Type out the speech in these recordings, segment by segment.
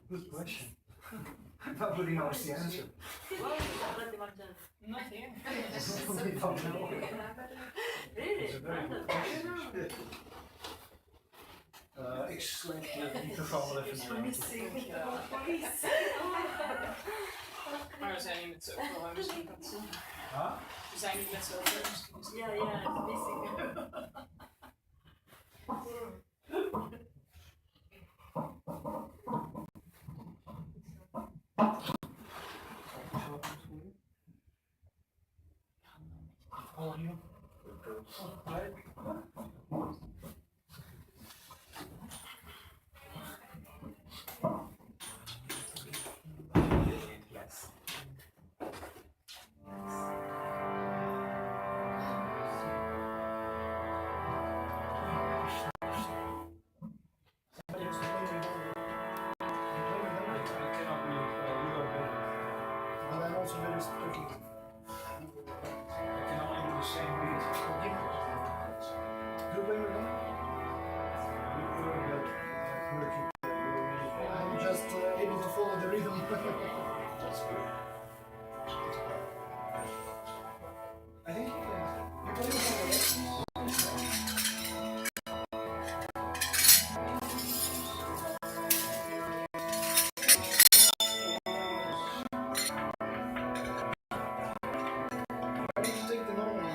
Good question. Nobody knows the answer. Nothing. We don't know. Really? It's a very good question. Ik sleep de microfoon wel even naar. Maar we zijn niet met zoveel muziek aan het zingen. Ah? We zijn niet met zoveel muziek. Ja, ja, het is Audio. Right. Yes. I'm just able to follow the rhythm. That's good. I think you can use the lessons. I need to take the normal one.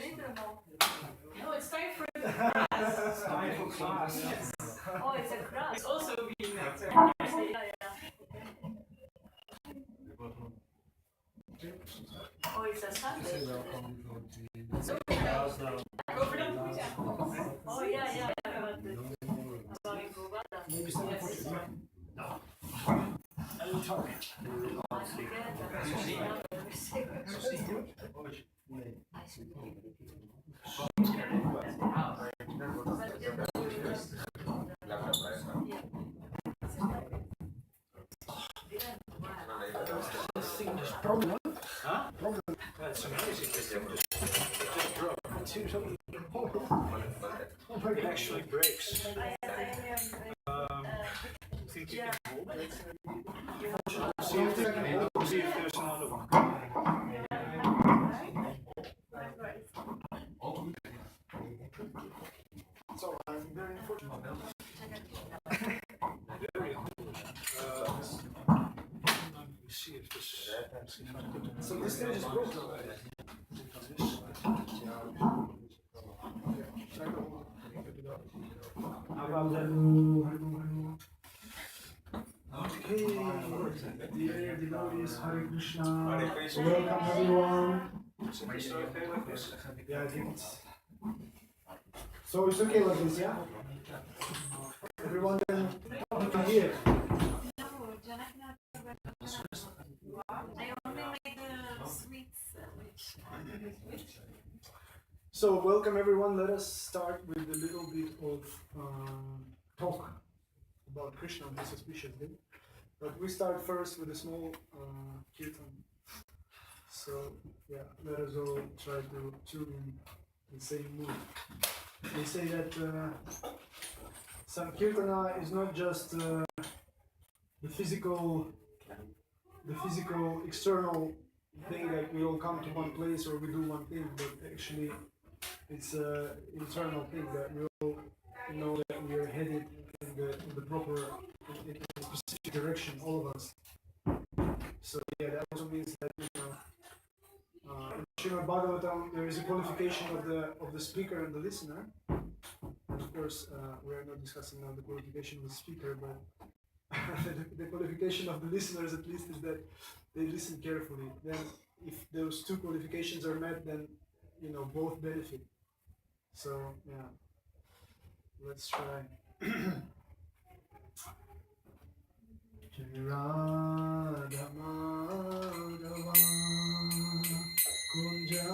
No, it's time for the class. Time for class. Yes. Oh, it's a class. It's also being next. Yeah, yeah. Oh, it's a Sunday. Govardhana Pujā. Oh, yeah, yeah. About Govardhana. Maybe some Yes. I will talk. This thing just problem. Huh? Problem. That's amazing. It just broke. It seems so. Oh my It God. actually breaks. Think you can hold it? See if there's another one. So I'm very unfortunate. Very cool. Let me see if this. So this thing just broke. How about that? Okay, dear devotees, Hare Krishna. Welcome everyone. Is it okay like this? Yeah, I think it's. So it's okay like this, yeah? Everyone can hear. I only made the sweet sandwich. So welcome everyone. Let us start with a little bit of talk about Krishna on this auspicious day. But we start first with a small kirtan. So yeah, let us all try to tune in the same mood. They say that Sankirtana is not just the physical external thing, like we all come to one place or we do one thing, but actually it's an internal thing that we all know that we are headed in the proper, in a specific direction, all of us. So yeah, that also means that in Srimad Bhagavatam there is a qualification of the speaker and the listener. And of course, we are not discussing now the qualification of the speaker, but the qualification of the listeners at least is that they listen carefully. Then, if those two qualifications are met, then both benefit. So yeah, let's try. Radha Madhava Kunja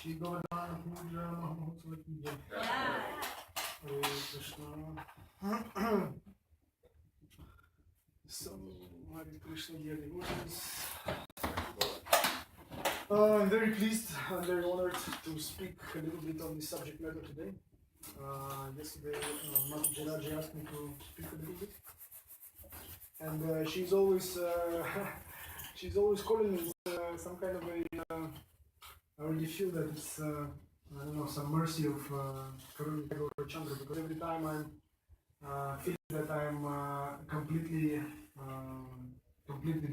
Shri Govardhana Pujā Mahotsav ki jai. Yeah. Hare Krishna. So, Hare Krishna, dear devotees. I'm very pleased and very honored to speak a little bit on this subject matter today. Yesterday, Mata Jiraji asked me to speak a little bit, and she's always calling me some kind of a. I already feel that it's I don't know, some mercy of Karuna Chandra, because every time I'm feeling that I'm completely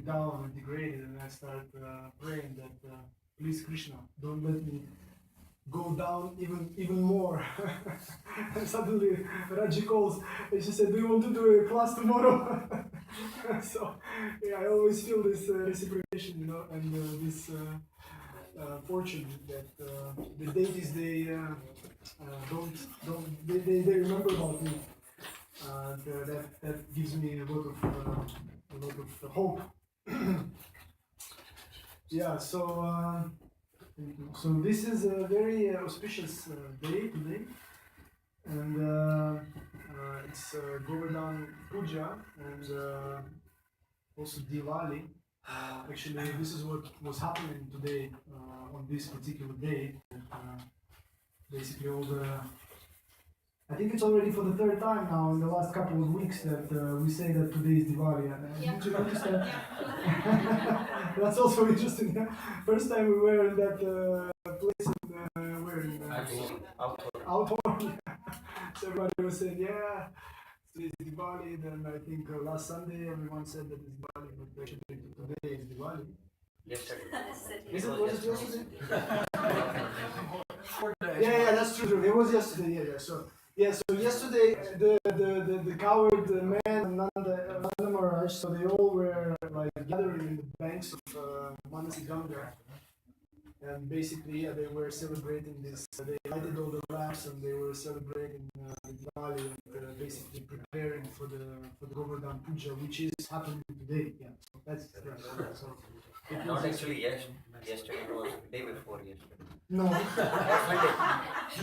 down and degraded, and I start praying that please Krishna, don't let me go down even more. And suddenly Raji calls and she said, do you want to do a class tomorrow? So yeah, I always feel this reciprocation, you know, and this fortune that the deities they remember about me. That gives me a lot of hope. Yeah, so this is a very auspicious day today, and it's Govardhana Pujā and also Diwali. Actually, this is what was happening today on this particular day. Basically, all the I think it's already for the third time now in the last couple of weeks that we say that today is Diwali. Did you notice that? That's also interesting. First time we were in that place in Outdoor. So everybody was saying, yeah, today is Diwali. Then I think last Sunday everyone said that it's Diwali, but actually today is Diwali. Yesterday. Was it yesterday? Yeah, that's true. It was yesterday. Yeah. So yesterday the coward man and Nanda Maharaj, so they all were like gathering in the banks of Manasi Ganga, and basically they were celebrating this. They lighted all the lamps and they were celebrating Diwali and basically preparing for the Govardhana Pujā, which is happening today. Yeah, so that's right. So Not actually yesterday, it was the day before yesterday.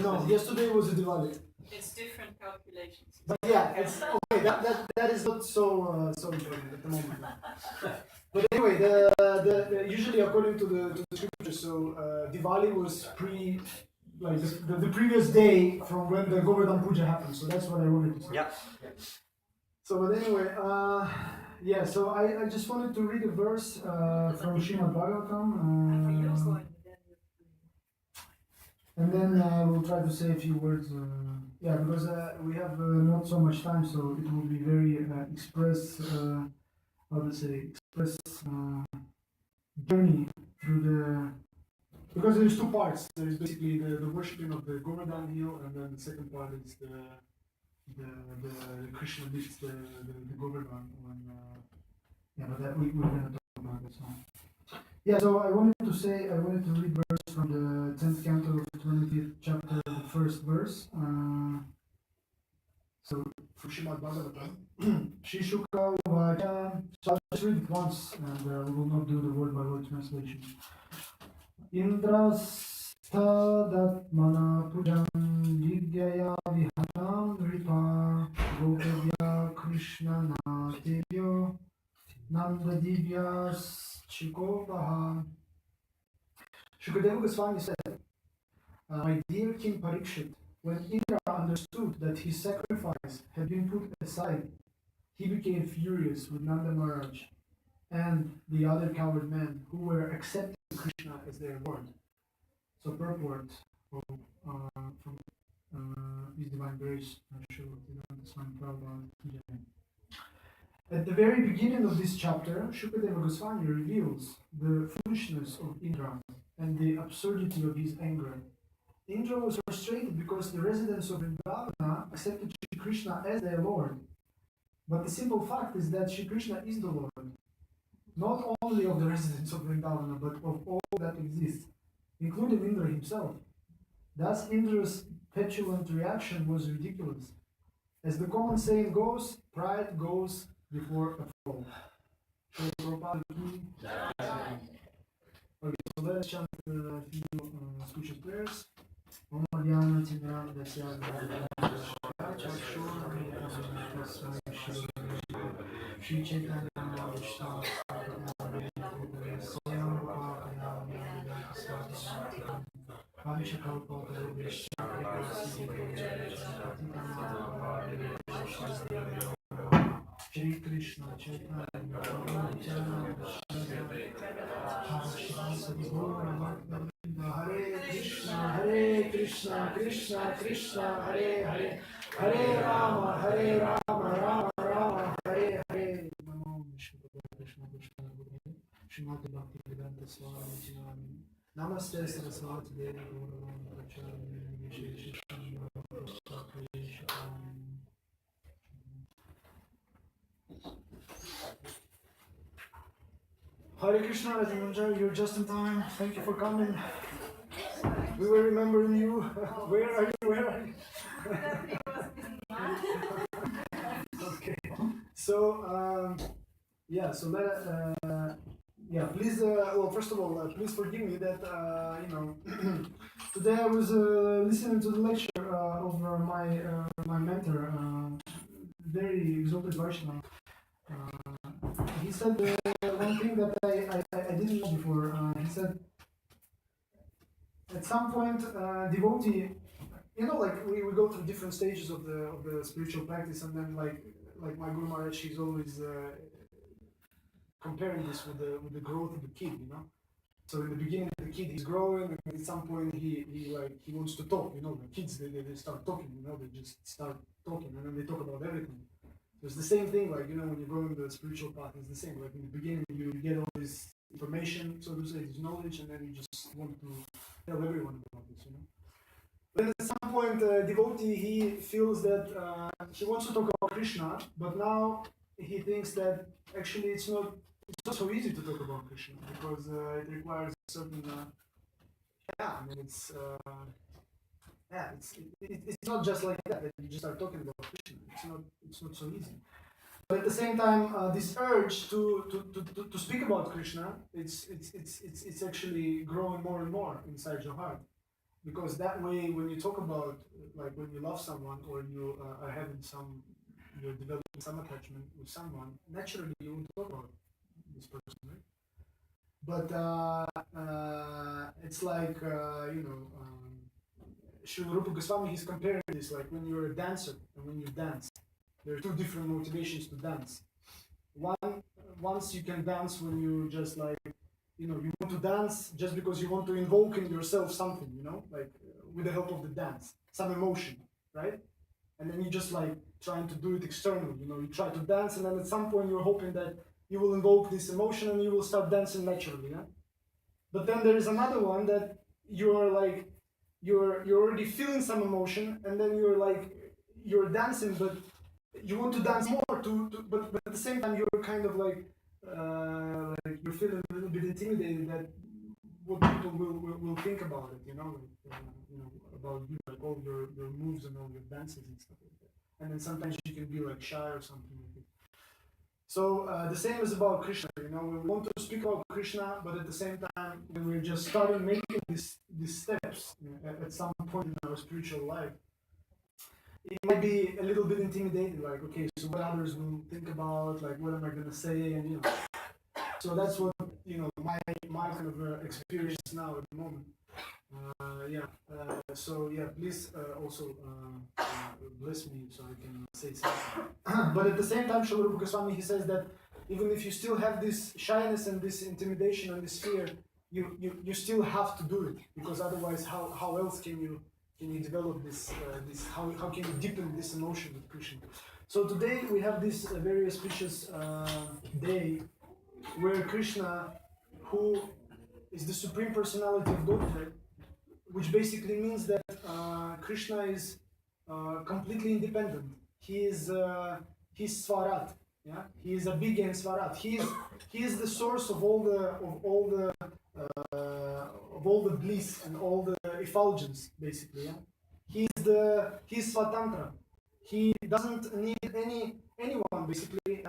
no, yesterday was a Diwali. It's different calculations. But yeah, it's okay. That is not so important at the moment. But anyway, the usually according to the scripture, so Diwali was the previous day from when the Govardhana Pujā happened. So that's what I wanted to say. Yeah. So but anyway, yeah. So I just wanted to read a verse from Srimad Bhagavatam. And then we'll try to say a few words. Yeah, because we have not so much time, so it will be very express journey through the. Because there's two parts. There is basically the worshipping of the Govardhana hill, and then the second part is the Krishna lifts the Govardhana. Yeah, but that we're gonna talk about it. So. Yeah, so I wanted to read verse from the 10th canto of 20th chapter, the first verse. So, from Srimad Bhagavatam. Shri Shukla Uvacha. So I'll just read it once, and we will not do the word by word translation. Indrastha Datmana Pujam Vidyaya Vihatam Ripa Gopavya Krishna Natevyo Nanda Divyas Chikovaha. Shukadeva Goswami said, my dear King Parikshit, when Indra understood that his sacrifice had been put aside, he became furious with Nanda Maharaj and the other coward men who were accepting Krishna as their Lord. So purport from His Divine Grace, Swami Prabhupada. At the very beginning of this chapter, Shukadeva Goswami reveals the foolishness of Indra and the absurdity of his anger. Indra was frustrated because the residents of Vrindavan accepted Shri Krishna as their Lord. But the simple fact is that Shri Krishna is the Lord, not only of the residents of Vrindavan, but of all that exists, including Indra himself. Thus, Indra's petulant reaction was ridiculous. As the common saying goes, pride goes before a fall. Okay, so let us chant a few spiritual prayers. Om Adhyana Tidram Dasyana Shri Chaitanya Vishnu Swayam Shri Krishna Chaitanya Hare Krishna Krishna Krishna Hare Hare Hare Rama Rama Rama Hare Hare Namo Vishnu Krishna Krishna Srimati Bhakti Vedanta Swami Chinami Namaste Saraswati Devi Gauravani Pracharani Visheshisham Hare Krishna, Rajamunja, you're just in time. Thank you for coming. We were remembering you. Where are you? Where are you? Okay. So, please, well, first of all, please forgive me that, today I was listening to the lecture of my mentor, very exalted Vaishnava. He said one thing that I didn't know before. He said, at some point, devotee, like we go through different stages of the spiritual practice, and then like my Guru Maharaj, he's always comparing this with the growth of the kid, So in the beginning, the kid is growing, and at some point he wants to talk, The kids they start talking, They just start talking, and then they talk about everything. So it's the same thing, when you go in the spiritual path, it's the same. Like in the beginning, you get all this information, so to say, this knowledge, and then you just want to tell everyone about this, Then at some point, devotee, he feels that he wants to talk about Krishna, but now he thinks that actually it's not so easy to talk about Krishna, because it requires a certain, it's not just like that you just start talking about Krishna. It's not so easy. But at the same time, this urge to speak about Krishna, it's actually growing more and more inside your heart, because that way, when you talk about, like when you love someone, or you are having you're developing some attachment with someone, naturally you will talk about this person, right? But it's like Srila Rupa Goswami, he's comparing this like when you're a dancer and when you dance. There are two different motivations to dance. Once you can dance when you just you want to dance just because you want to invoke in yourself something, with the help of the dance, some emotion, right? And then you just trying to do it externally, you try to dance, and then at some point you're hoping that you will invoke this emotion and you will start dancing naturally, yeah? But then there is another one that you're already feeling some emotion, and then you're dancing, but you want to dance more but at the same time you're kind of you're feeling a little bit intimidated that what people will think about it, about you, all your moves and all your dances and stuff like that. And then sometimes you can be shy or something like that. So the same is about Krishna, we want to speak about Krishna, but at the same time, when we're just starting making these steps at some point in our spiritual life, it might be a little bit intimidating, okay, so what others will think about, what am I going to say, and so that's what, my kind of experience now at the moment. Please also bless me so I can say something. But at the same time, Srila Rupa Goswami, he says that even if you still have this shyness and this intimidation and this fear, you still have to do it, because otherwise, how else can you develop this how can you deepen this emotion with Krishna? So today we have this very auspicious day where Krishna, who is the Supreme Personality of Godhead, which basically means that Krishna is completely independent. He's Svarat, yeah. He is a big and Svarat. He is the source of all the bliss and all the effulgence, basically. Yeah? He's Svatantra. He doesn't need anyone, basically.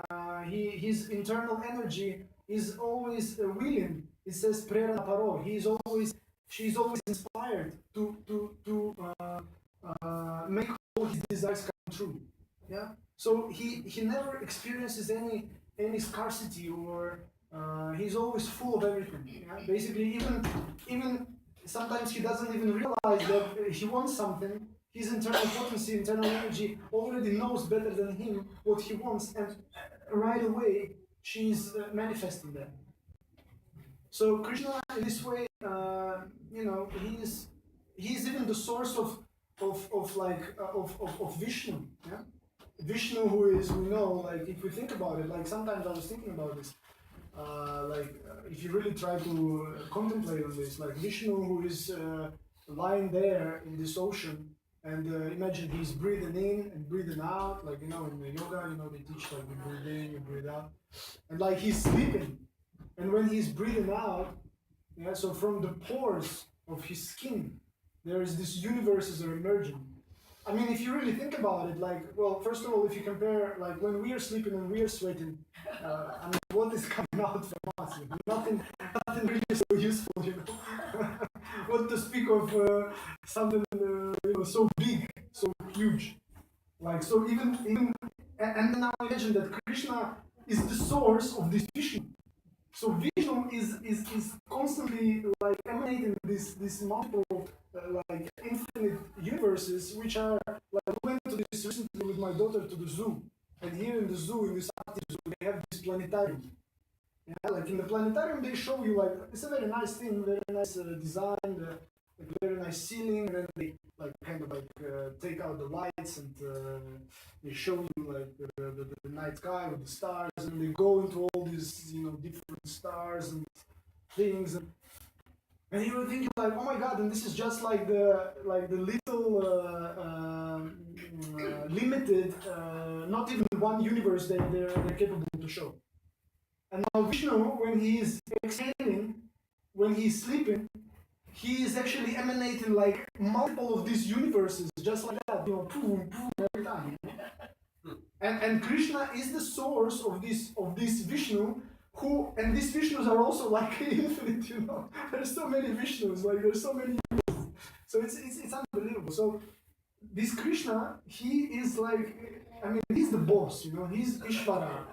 His internal energy is always willing it says prerana paro. She's always inspired to make all his desires come true. Yeah. So he never experiences any scarcity, or he's always full of everything. Yeah? Basically, even sometimes he doesn't even realize that he wants something. His internal potency, internal energy already knows better than him what he wants, and right away she's manifesting that. So Krishna, in this way, he's even the source of Vishnu. Yeah? Vishnu, who is, we know, like if we think about it, like sometimes I was thinking about this, if you really try to contemplate on this, like Vishnu, who is lying there in this ocean, and imagine he's breathing in and breathing out, like in the yoga, they teach like you breathe in, you breathe out, and like he's sleeping, and when he's breathing out, yeah, so from the pores of his skin, there is these universes are emerging. I mean, if you really think about it, like, well, first of all, if you compare, like, when we are sleeping and we are sweating, I mean, what is coming out from us? Nothing really so useful, What to speak of something, so big, so huge. Like, so even, and now imagine that Krishna is the source of this Vishnu. So Vishnu is constantly like emanating this multiple like infinite universes, which are like, we went to this recently with my daughter to the zoo, and here in the zoo, in this active zoo, they have this planetarium. Yeah, like in the planetarium, they show you, like, it's a very nice thing, very nice design, like very nice ceiling, and then they like kind of like take out the lights, and they show you like the night sky with the stars, and they go into all these different stars and things, and you were thinking like, oh my God, and this is just like the little limited, not even one universe that they're capable to show. And now Vishnu, when he is exhaling, when he is sleeping, he is actually emanating like multiple of these universes, just like that, boom, boom, every time. And Krishna is the source of this Vishnu, and these Vishnus are also like infinite, There's so many Vishnus, like there's so many universes. So it's unbelievable. So this Krishna, he is like, I mean, he's the boss, he's Ishvara.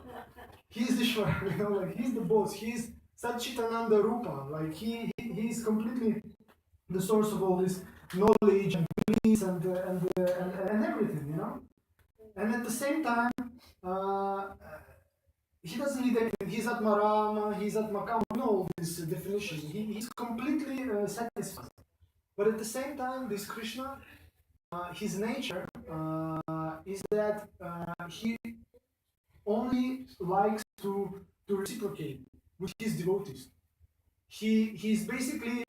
He's Ishvara, like he's the boss. He's Satchitananda Rupa. Like he's completely the source of all this knowledge and peace and everything, And at the same time, he doesn't need anything. He's at Marama, he's at Makam. No, this definition. He's completely satisfied. But at the same time, this Krishna, his nature is that he only likes to reciprocate with his devotees. He's basically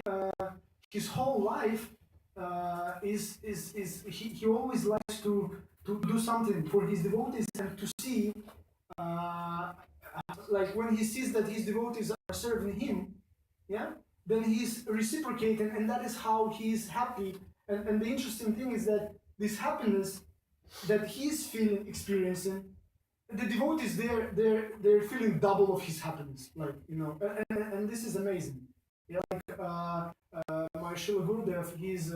his whole life he always likes to do something for his devotees, and to see like when he sees that his devotees are serving him, yeah, then he's reciprocating, and that is how he's happy. And the interesting thing is that this happiness that he's experiencing, the devotees, they're feeling double of his happiness, like and this is amazing. Yeah, like my Srila Gurudev, he's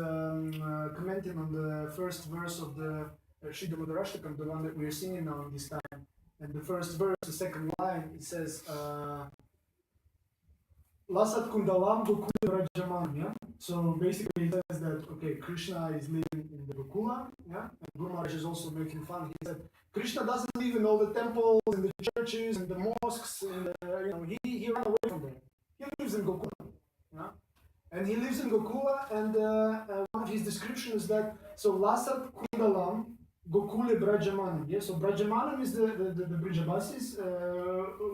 commenting on the first verse of the Shrida Madhurashtakam, the one that we're singing now in this time. And the first verse, the second line, it says, Lasat Kundalam Gokula Rajaman, yeah? So basically it says that, okay, Krishna is living in the Gokula, yeah? And Guru Maharaj is also making fun. He said, Krishna doesn't live in all the temples, and the churches, and the mosques, and he ran away from there. He lives in Gokula, yeah? And he lives in Gokula, and one of his descriptions is that, so Lasat Kundalam Gokule Brajamanam, yeah? So Brajamanam is the Brijabasis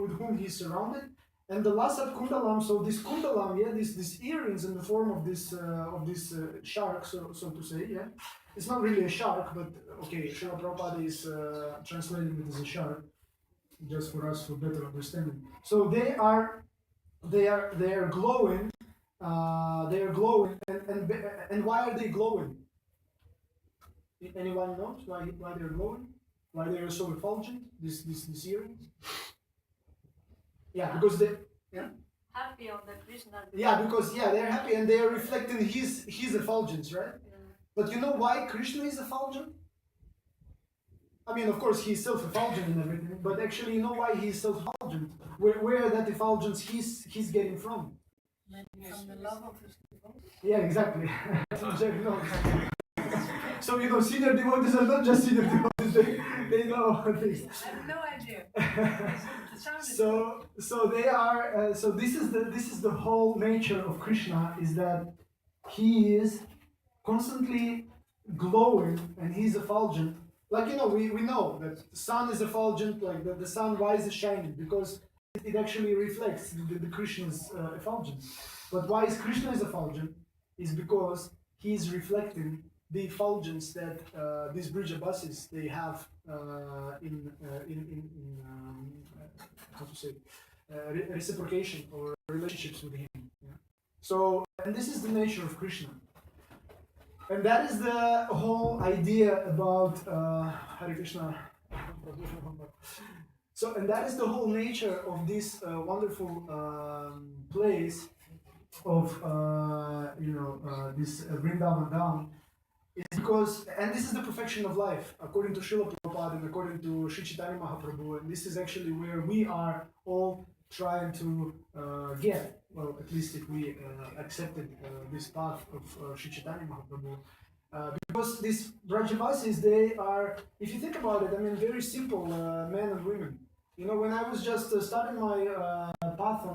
with whom he's surrounded. And the Lasat Kundalam, so this Kundalam, yeah, these earrings in the form of this shark, so to say, yeah. It's not really a shark, but okay, Srila Prabhupada is translating it as a shark, just for us for better understanding. So they are glowing, and why are they glowing? Anyone knows why they're glowing? Why they are so effulgent? These earrings? Yeah, because they, yeah. happy on the Krishna. Yeah, because they're happy and they are reflecting his effulgence, right? But you know why Krishna is effulgent? I mean, of course, he's self-effulgent and everything, but actually, you know why he's self-effulgent? Where that effulgence he's getting from? From the love of his Yeah, exactly. Exactly, no. So, you know, senior devotees are not just senior devotees, they know things. I have no idea. So they are. So this is the whole nature of Krishna, is that he is constantly glowing and he's effulgent. Like, you know, we know that the sun is effulgent, like the sun, why is it shining? Because it actually reflects the Krishna's effulgence. But why is Krishna is effulgent? Is because he's reflecting the effulgence that these Brijabasis they have in how to say reciprocation or relationships with him. Yeah? So, and this is the nature of Krishna. And that is the whole idea about Hare Krishna. So, and that is the whole nature of this wonderful place of this Vrindavan Dham, is because, and this is the perfection of life, according to Srila Prabhupada and according to Sri Chaitanya Mahaprabhu, and this is actually where we are all trying to get. Well, at least if we accepted this path of Sri Chaitanya Mahaprabhu. Because these Brajavasis, they are, if you think about it, I mean, very simple men and women. You know, when I was just starting my path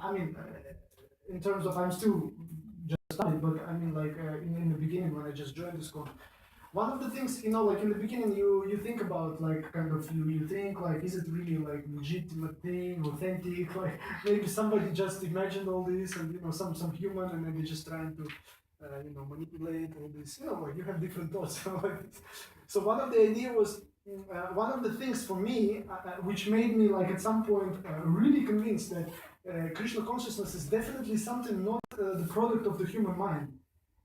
I mean, in terms of, I'm still just starting, but I mean, like in the beginning when I just joined the school, one of the things, you know, like in the beginning, you think about like kind of you think like, is it really like legitimate thing, authentic? Like maybe somebody just imagined all this, and you know, some human, and then they're just trying to manipulate all this. You know, like you have different thoughts. Like this. So one of the idea was. One of the things for me, which made me like at some point really convinced that Krishna consciousness is definitely something not the product of the human mind,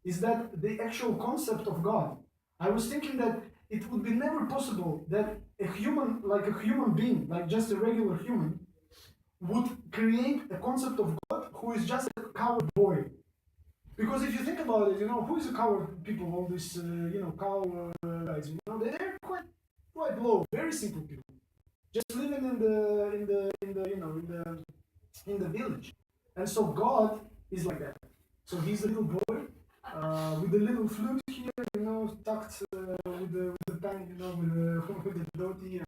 is that the actual concept of God. I was thinking that it would be never possible that a human being, like just a regular human, would create a concept of God who is just a coward boy. Because if you think about it, you know, who is a coward people, all these, cow guys, you know, they're quite low, very simple people, just living in the village, and so God is like that. So he's a little boy with a little flute here, you know, tucked with the band, you know, with the dhoti,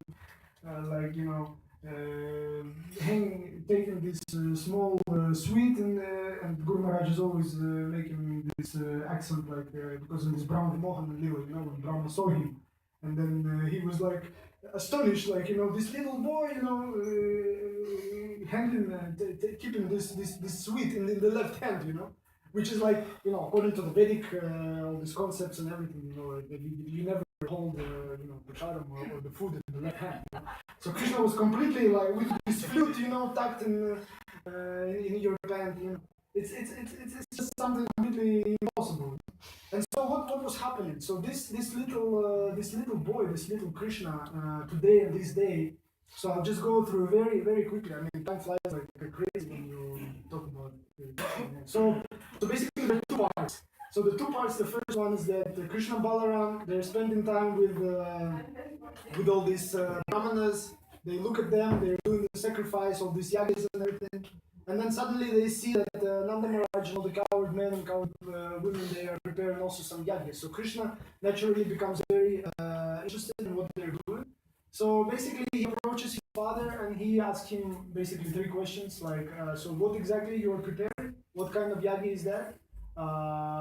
and taking this small sweet, and Guru Maharaj is always making this accent, like because in this Brahma Mohan Lila, you know, when Brahma saw him. And then he was like astonished, like, you know, this little boy, you know, handling, keeping this sweet in the left hand, you know, which is like, you know, according to the Vedic, all these concepts and everything, you know, like, you never hold, the prasadam or the food in the left hand. You know? So Krishna was completely like with this flute, you know, tucked in your pant, you know. It's just something completely impossible. And so what was happening? So this little boy, this little Krishna, today and this day. So I'll just go through very, very quickly. I mean, time flies like crazy when you talk about it. So basically there are two parts. So the two parts. The first one is that Krishna and Balaram, they're spending time with all these brahmanas. They look at them. They're doing the sacrifice, all these yagas and everything. And then suddenly they see that Nanda Maharaj, all the coward men and coward women, they are preparing also some yagas. So Krishna naturally becomes very interested in what they're doing. So basically he approaches his father and he asks him basically three questions, like, so what exactly you are preparing? What kind of yaga is that?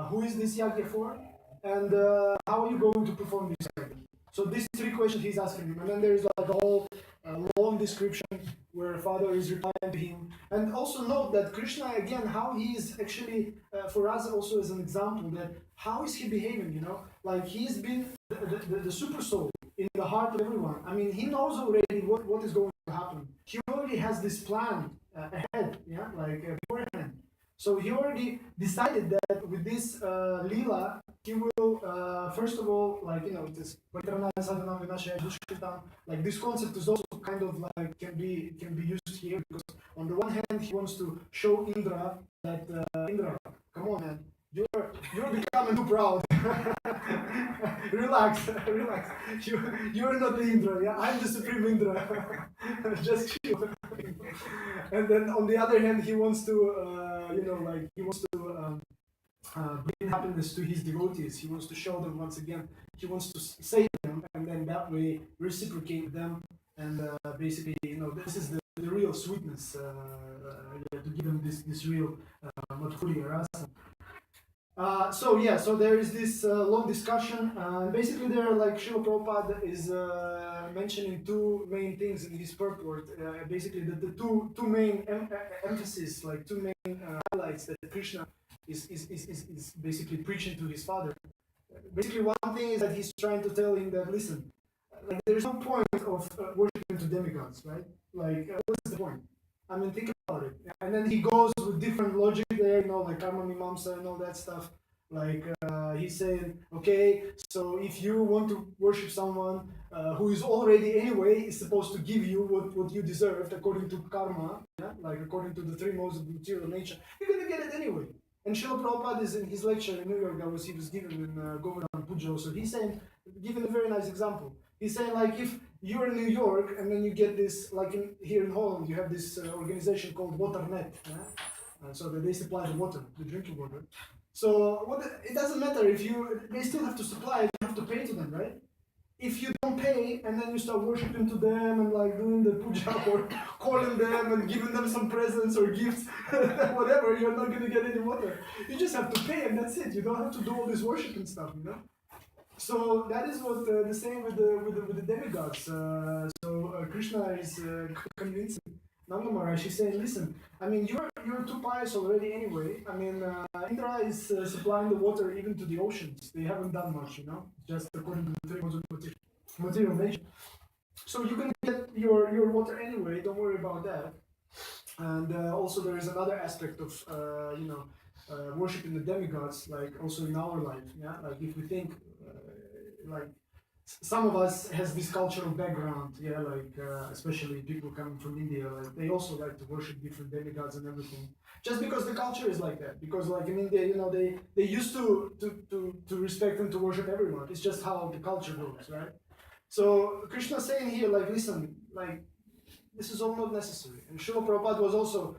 Who is this yaga for? And how are you going to perform this yaga? So these three questions he's asking him. And then there is like a whole long description where father is replying to him. And also note that Krishna, again, how he is actually, for us also as an example, that how is he behaving, you know? Like he's been the super soul in the heart of everyone. I mean, he knows already what is going to happen. He already has this plan ahead, beforehand. So he already decided that with this Leela, he will first of all, like this like this concept is also kind of like can be used here because on the one hand he wants to show Indra that Indra, come on man, you're becoming too proud. relax. You're not the Indra, yeah. I'm the supreme Indra. Just chill. And then on the other hand, he wants to, bring happiness to his devotees. He wants to show them once again. He wants to save them, and then that way reciprocate them. And basically, this is the real sweetness to give them this real madhurya rasa. So there is this long discussion. Basically, there are like Srila Prabhupada is mentioning two main things in his purport. Basically, the two main emphasis, like two main highlights that Krishna is basically preaching to his father. Basically, one thing is that he's trying to tell him that listen, like there's no point of worshiping to demigods, right? Like what's the point? I mean, think about it. And then he goes with different logic there, like karma mimamsa and all that stuff. Like he's saying, okay, so if you want to worship someone who is already anyway is supposed to give you what you deserved according to karma, yeah? Like according to the three modes of material nature, you're gonna get it anyway. And Srila Prabhupada is in his lecture in New York that he was given in Govardhana Pujā. So he's saying, giving a very nice example. He's saying like if you're in New York and then you get this, like here in Holland, you have this organization called WaterNet. Yeah? So that they supply the water, the drinking water. So it doesn't matter if they still have to supply it, you have to pay to them, right? If you don't pay and then you start worshiping to them and like doing the puja or calling them and giving them some presents or gifts, whatever, you're not gonna get any water. You just have to pay and that's it. You don't have to do all this worshiping stuff, So that is what the same with the demigods. Krishna is convincing Nanda Maharaj. He's saying, listen, I mean you're too pious already anyway. I mean Indra is supplying the water even to the oceans. They haven't done much, just according to the three modes of material nature. So you can get your water anyway. Don't worry about that. And also there is another aspect of worshiping the demigods, like also in our life. Yeah, like if we think. Like some of us has this cultural background, especially people coming from India, like they also like to worship different demigods and everything, just because the culture is like that. Because like in India, they used to respect and to worship everyone. It's just how the culture goes, right? So Krishna's saying here, like, listen, like this is all not necessary. And Srila Prabhupada was also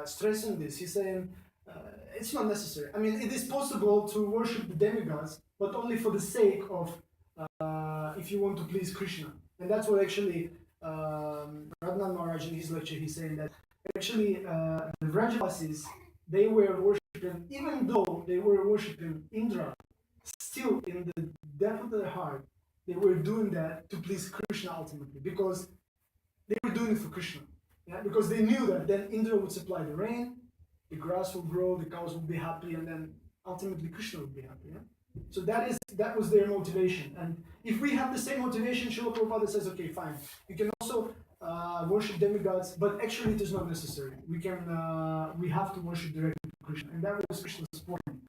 stressing this. He's saying it's not necessary. I mean, it is possible to worship the demigods, but only for the sake of if you want to please Krishna. And that's what actually Radhanan Maharaj in his lecture, he's saying that actually the Vrajavasis, they were worshipping, even though they were worshipping Indra, still in the depth of their heart, they were doing that to please Krishna ultimately, because they were doing it for Krishna. Yeah? Because they knew that then Indra would supply the rain, the grass will grow, the cows will be happy, and then ultimately Krishna will be happy. Yeah? So that was their motivation. And if we have the same motivation, Srila Prabhupada says, okay, fine. You can also worship demigods, but actually it is not necessary. We have to worship directly to Krishna. And that was Krishna's point.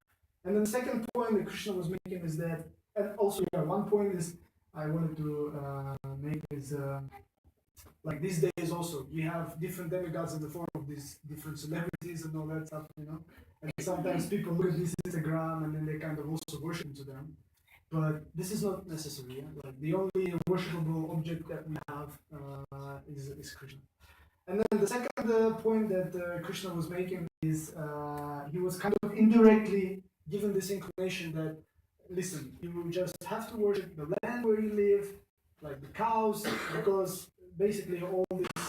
And then the second point that Krishna was making is that, and also one point is I wanted to make is like these days also, we have different demigods in the form of these different celebrities and all that stuff, And sometimes people look at this Instagram and then they kind of also worship to them. But this is not necessary. Yeah? Like the only worshipable object that we have is Krishna. And then the second point that Krishna was making is he was kind of indirectly given this inclination that, listen, you just have to worship the land where you live, like the cows, because basically all this,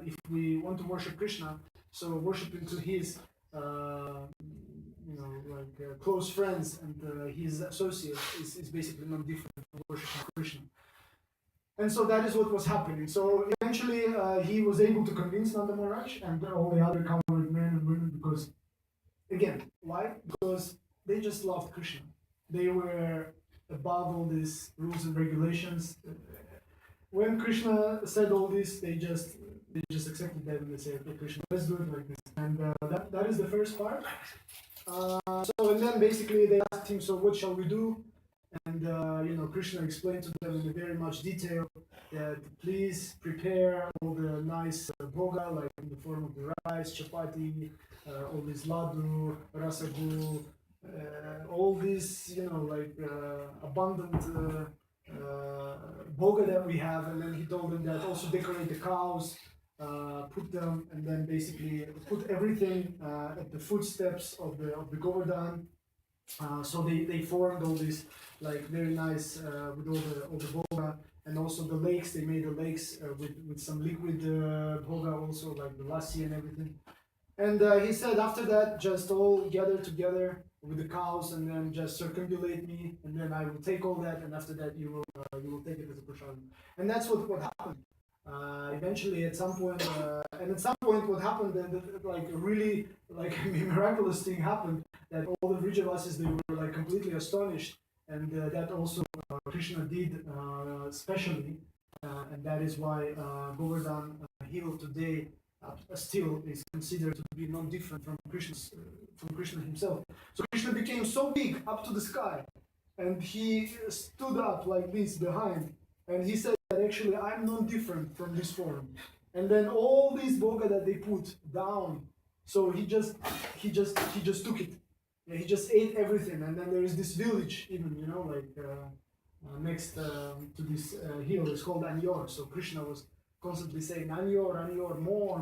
if we want to worship Krishna, so worshiping to his, close friends and his associates is basically not different from worshiping Krishna. And so that is what was happening. So eventually he was able to convince Nanda Maharaj and all the other cowherd men and women because, again, why? Because they just loved Krishna. They were above all these rules and regulations. When Krishna said all this, they just accepted that and they said, okay, Krishna, let's do it like this. And that is the first part. So and then basically they asked him, so what shall we do? And Krishna explained to them in very much detail that please prepare all the nice bhoga, like in the form of the rice, chapati, all this laddu, rasagu, all this, abundant bhoga that we have. And then he told them that also decorate the cows, put them, and then basically put everything at the footsteps of the Govardhan. So they formed all this like very nice with all the bhoga, and also the lakes. They made the lakes with some liquid bhoga, also like the lassi and everything. And he said after that, just all gather together with the cows, and then just circumambulate me, and then I will take all that, and after that you will take it as a prasadam. And that's what happened. Eventually, at some point, what happened, like really like a miraculous thing happened, that all the Vrijavasis, they were like completely astonished, and that also Krishna did specially, and that is why Govardhan hill today still is considered to be non different from Krishna himself. So Krishna became so big up to the sky, and he stood up like this behind, and he said that actually I'm non different from this form. And then all these bhoga that they put down, so he just took it. Yeah, he just ate everything, and then there is this village, even next to this hill. It's called Anyor. So Krishna was constantly saying Anyor, Anyor, more,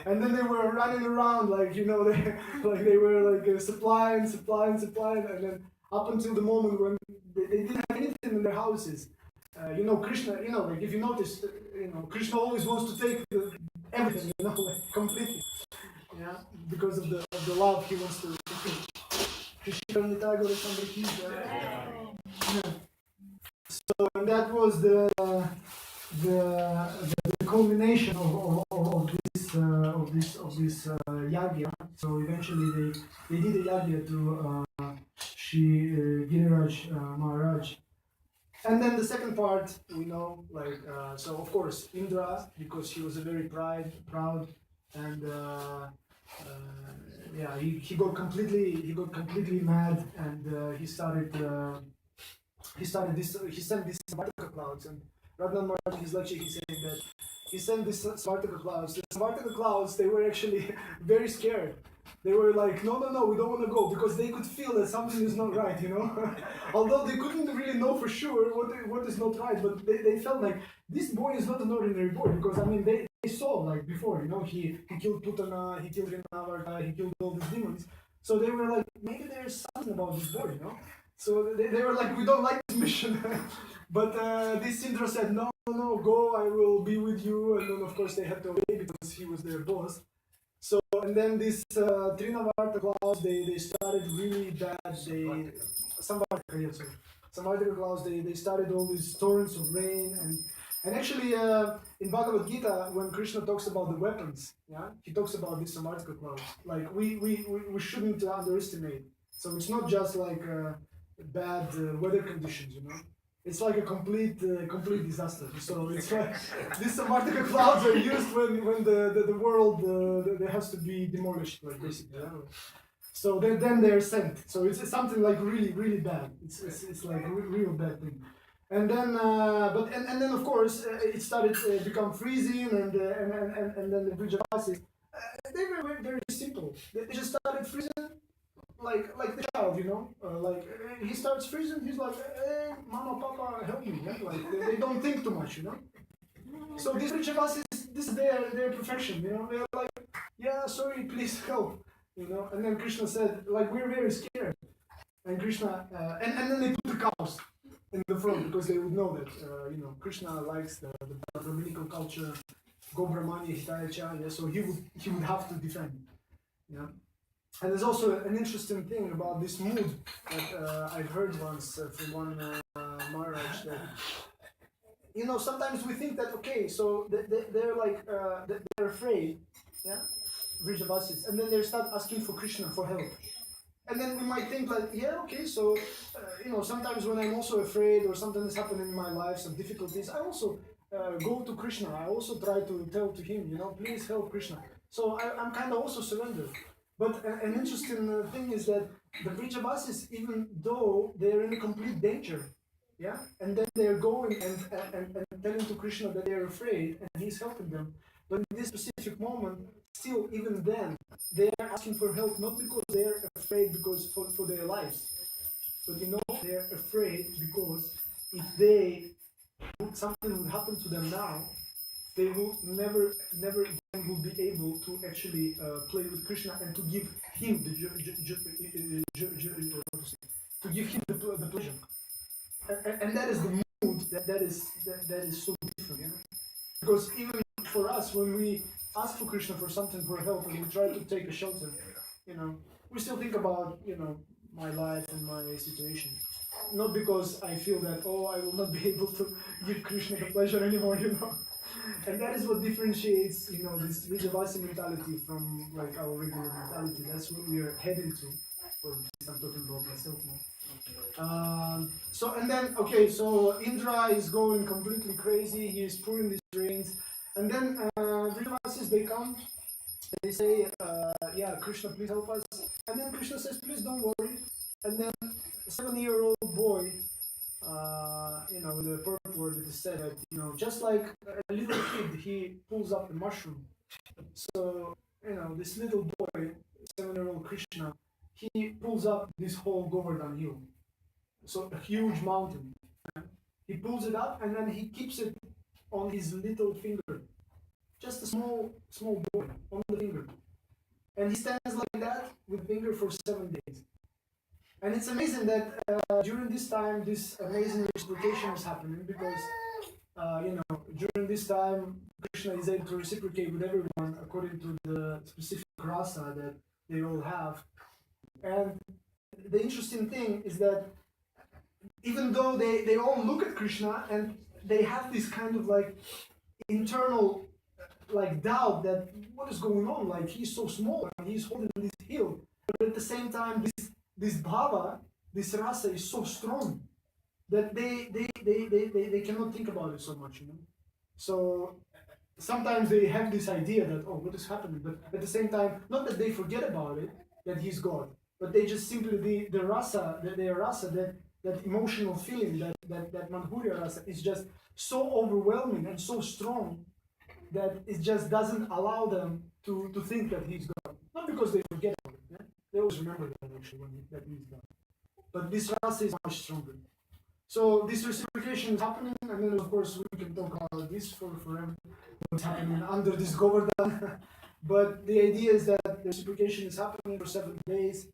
and then they were running around they were supplying, and then up until the moment when they didn't have anything in their houses. Krishna, if you notice, Krishna always wants to take everything, completely. Yeah, because of the love he wants to teach. So and that was the culmination of this yagya. So eventually they did a yagya to Giriraj Maharaj. And then the second part, we know, so of course Indra, because he was a very proud, and he got completely mad, and he sent these Samartaka clouds, and Radhan Maharaj in his lecture he's saying that he sent these Samartaka clouds. The Samartaka clouds, they were actually very scared. They were like, no, we don't want to go, because they could feel that something is not right, Although they couldn't really know for sure what is not right, but they felt like this boy is not an ordinary boy, because they saw like before, he killed Putana, he killed Rinavardha, he killed all these demons. So they were like, maybe there's something about this boy, So they were like, we don't like this mission. But this Indra said, no, go, I will be with you. And then of course they had to obey because he was their boss. So, and then this Trinavarta clouds, they started really bad. Samartaka clouds, they started all these torrents of rain, and actually in Bhagavad Gita, when Krishna talks about the weapons, he talks about these Samartaka clouds. Like we shouldn't underestimate. So it's not just like bad weather conditions, It's like a complete disaster. So it's like these Samartaka clouds are used when the world there has to be demolished, like basically. So then they're sent. So it's something like really bad. It's like a real bad thing. And then and then of course it started to become freezing, and then the Vrijavasis, they were very, very simple. They just started freezing. Like the child, he starts freezing, he's like, hey, mama, papa, help me, they don't think too much, So these Vrijavasis, this is their profession, they're like, yeah, sorry, please help, and then Krishna said, like, we're very scared, and Krishna, and then they put the cows in the front, because they would know that, Krishna likes the Brahminical culture, Go Brahmani, Hitayacha, so he would have to defend, And there's also an interesting thing about this mood that I've heard once from one Maharaj, that sometimes we think that so they're like they're afraid, Vrijavasis, and then they start asking for Krishna for help, and then we might think like, so sometimes when I'm also afraid or something is happening in my life, some difficulties, I also go to Krishna. I also try to tell to him, please help Krishna. So I'm kind of also surrendered. But an interesting thing is that the Vrishavasis, even though they're in complete danger, yeah, and then they're going and telling to Krishna that they're afraid, and he's helping them. But in this specific moment, still, even then, they are asking for help, not because they're afraid because for their lives, but they're afraid because if something would happen to them now, they will never again will be able to actually play with Krishna and to give him the pleasure. And that is the mood that is so different, you know? Because even for us, when we ask for Krishna for something, for help, and we try to take a shelter, we still think about my life and my situation. Not because I feel that I will not be able to give Krishna the pleasure anymore, And that is what differentiates this Vijayavasi mentality from like our regular mentality. That's what we are heading to. Or at least I'm talking about myself now. So Indra is going completely crazy. He is pouring these rains, and then Vijayavasis, they come. They say, Krishna, please help us. And then Krishna says, please don't worry. And then a 7-year-old boy, with the purport, it is said that, just like a little kid, he pulls up the mushroom. So, this little boy, 7-year-old Krishna, he pulls up this whole Govardhana hill. So, a huge mountain. He pulls it up and then he keeps it on his little finger. Just a small boy on the finger. And he stands like that with finger for 7 days. And it's amazing that during this time, this amazing reciprocation is happening because, during this time, Krishna is able to reciprocate with everyone according to the specific rasa that they all have. And the interesting thing is that even though they all look at Krishna and they have this kind of like internal doubt that what is going on, like he's so small and he's holding this hill, but at the same time this bhava, this rasa is so strong that they cannot think about it so much, So sometimes they have this idea that what is happening, but at the same time, not that they forget about it, that he's God, but they just simply the rasa, their rasa, that emotional feeling, that Madhurya rasa is just so overwhelming and so strong that it just doesn't allow them to think that he's God. Not because they forget about it. Yeah? They always remember that actually that he's God. But this rasa is much stronger. So this reciprocation is happening, and then of course we can talk about this forever. What's happening under this Govardhana. But the idea is that the reciprocation is happening for 7 days,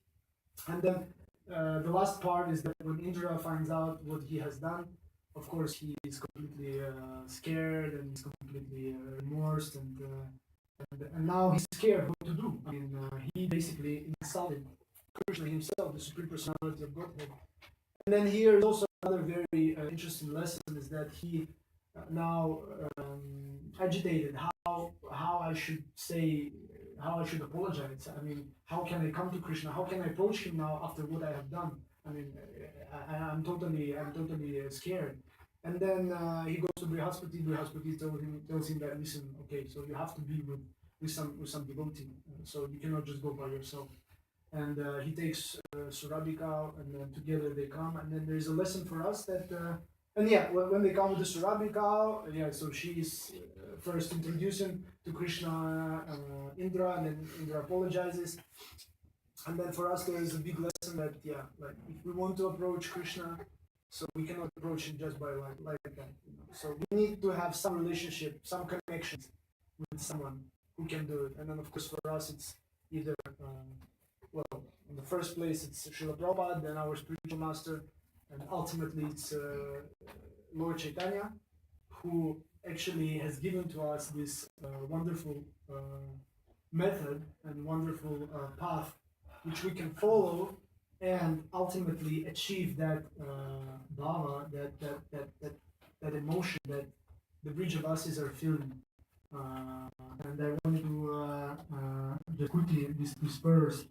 and then the last part is that when Indra finds out what he has done, of course he is completely scared and he's completely remorsed, and now he's scared what to do. I mean, he basically insulted Krishna himself, the Supreme Personality of Godhead. And then here is also another very interesting lesson is that he now agitated how I should say, how I should apologize. I mean, how can I come to Krishna? How can I approach him now after what I have done? I mean, I'm totally scared. And then he goes to Brihaspati. Brihaspati tells him that, listen, okay, so you have to be with some devotee. So you cannot just go by yourself. And he takes Surabhika, and then together they come. And then there is a lesson for us that, when they come with the Surabhika, so she is first introducing to Krishna Indra, and then Indra apologizes. And then for us there is a big lesson that, if we want to approach Krishna, so we cannot approach him just by like that. So we need to have some relationship, some connections with someone who can do it. And then of course for us it's either in the first place it's Srila Prabhupada, then our spiritual master, and ultimately it's Lord Chaitanya, who actually has given to us this wonderful method and wonderful path which we can follow and ultimately achieve that bhava, that emotion that the Vrijavasis are feeling. And I want to just quickly disperse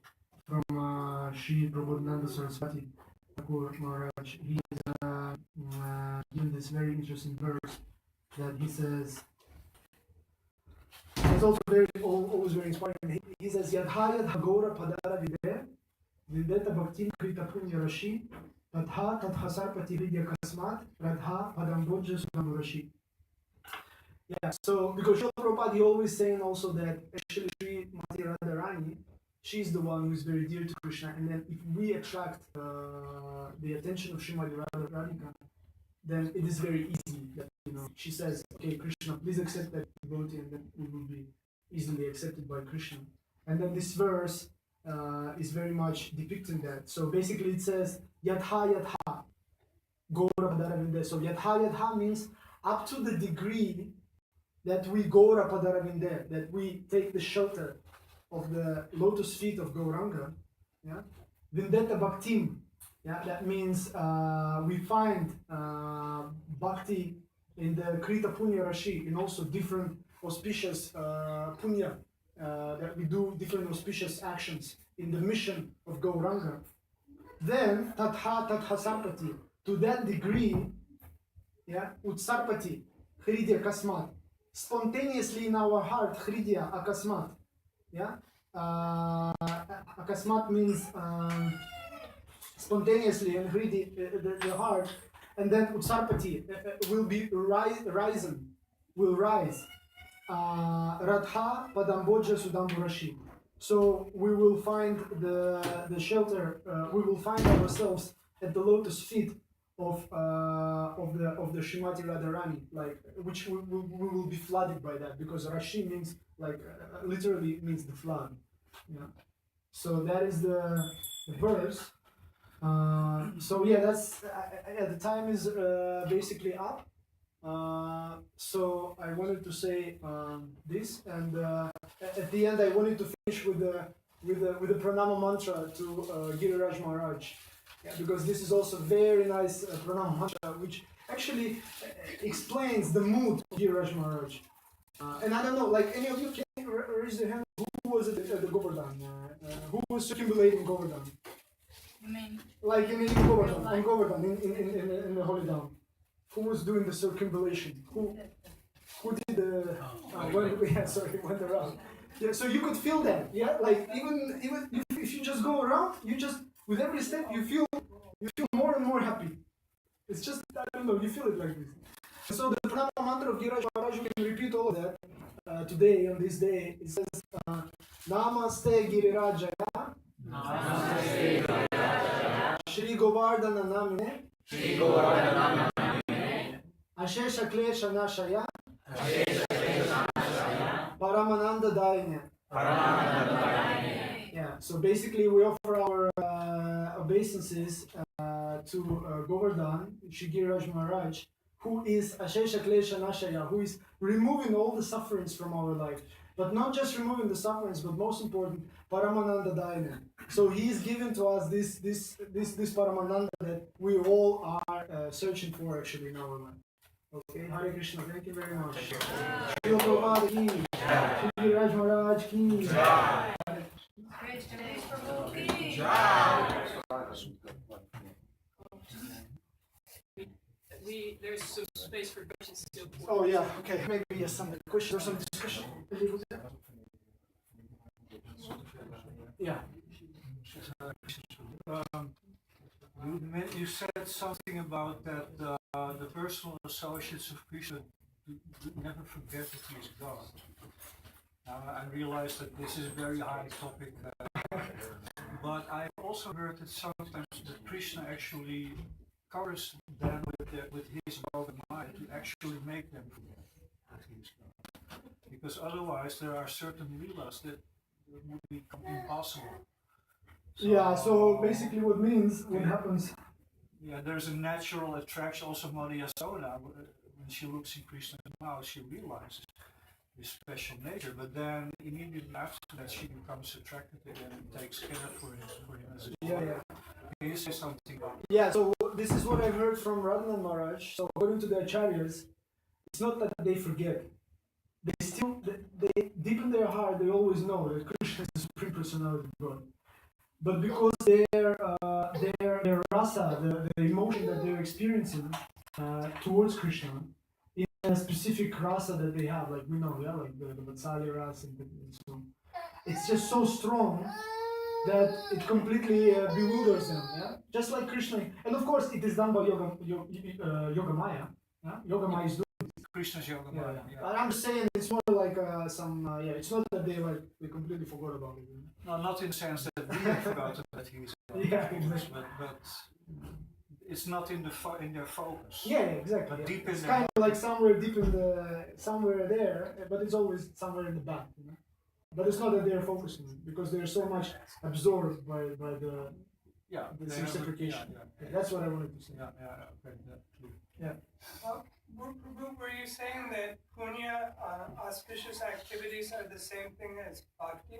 from Sri Prabodhananda Saraswati Thakur Maharaj. He is given this very interesting verse that he says, is also always very inspiring. He says, Yadha yadha gora padara vide, videta bhaktin krita punya rashi, tadha tadhasarpati vidya kasmat, radha padambodja sudamurashi. Yeah, so because Srila Prabhupada, he always saying also that actually Sri Mati Radharani, she's the one who is very dear to Krishna, and then if we attract the attention of Srimati Radharika, then it is very easy that, she says, okay, Krishna, please accept that devotee, and then we will be easily accepted by Krishna. And then this verse is very much depicting that. So basically it says, Yadha Yadha, Gora Padaravinde. So Yadha Yadha means up to the degree that we Gora Padaravinde, that we take the shelter of the lotus feet of Gauranga, yeah? Vindeta Bhaktim, yeah? That means we find Bhakti in the Krita Punya Rashi, in also different auspicious Punya, that we do different auspicious actions in the mission of Gauranga. Then Tadha Sarpati, to that degree, yeah, Utsarpati, Hridya Kasmat, spontaneously in our heart, Hridya Akasmat, yeah. Akasmat means spontaneously, and Hridi, the heart, and then Utsarpati will be risen, will rise. Radha Padambodja Sudamburashi. So we will find the shelter, we will find ourselves at the lotus feet of the Srimati Radharani, like which we will be flooded by that, because Rashi means like literally means the flood. Yeah. So that is the verse. So yeah, that's the time is basically up. So I wanted to say this, and at the end I wanted to finish with the pranama mantra to Giriraj Maharaj, yeah, because this is also very nice pranama mantra, which actually explains the mood of Giriraj Maharaj. And I don't know, like any of you can raise your hand. Who was it at the Govardhana? Who was circumambulating Govardhana? Like in Govardhana, on Govardhana, in the Holy Dham. Who was doing the circumambulation? Who did the went around? Yeah, so you could feel that, yeah. Like even if you just go around, you just with every step you feel more and more happy. It's just, I don't know, you feel it like this. So the pranama mantra of Giriraj Maharaj, you can repeat all of that today on this day. It says Namaste Girirajaya, Shri Govardhana Namine, Ashesha Klesha Nashaya, Paramananda Daine. Yeah, so basically we offer our obeisances to Govardhan, Shri Giriraj Maharaj, who is Ashesha Klesha Nashaya, who is removing all the sufferings from our life. But not just removing the sufferings, but most important, Paramananda Daine. So he is giving to us this Paramananda that we all are searching for actually in our life. Okay, Hare Krishna, thank you very much. Srila Prabhupada ki, Shri Giriraj Maharaj ki. There's some space for questions still. Oh yeah, okay, maybe yes, some questions or some discussion. Yeah. You said something about that the personal associates of Krishna never forget that he is God. I realize that this is a very high topic, but I also heard that sometimes that Krishna actually covers them with his love and mind to actually make them forget that he is God. Because otherwise there are certain leelas that would become impossible. So basically what happens. Yeah, there's a natural attraction. Also Maria Soda, when she looks in Krishna's mouth, she realizes his special nature, but then immediately after that she becomes attracted again and takes care for him as a Yeah. Can you say something about it? Yeah, so this is what I heard from Radhana Maharaj. So according to the Acharyas, it's not that they forget. They deep in their heart, they always know that Krishna is the Supreme Personality of God. But because their rasa, the emotion that they're experiencing towards Krishna, in a a specific rasa that they have, like we know, yeah, like the Vatsalya rasa, and so it's just so strong that it completely bewilders them, yeah. Just like Krishna, and of course it is done by Yoga Maya, yeah. Yoga Maya is doing Krishna's Yoga yeah, Maya. yeah. I'm just saying it's more like it's not that they completely forgot about it. No, not in the sense that we have forgotten that he is God, Yeah, of course, exactly. but it's not in their focus. Yeah, exactly. But Yeah. deep in It's their kind of like somewhere deep in somewhere there, but it's always somewhere in the back, you know. But it's not that they're focusing because they're so much absorbed by the Yeah, the they have- reciprocation. yeah. That's what I wanted to say. Okay, clear. Were you saying that punya, auspicious activities are the same thing as bhakti?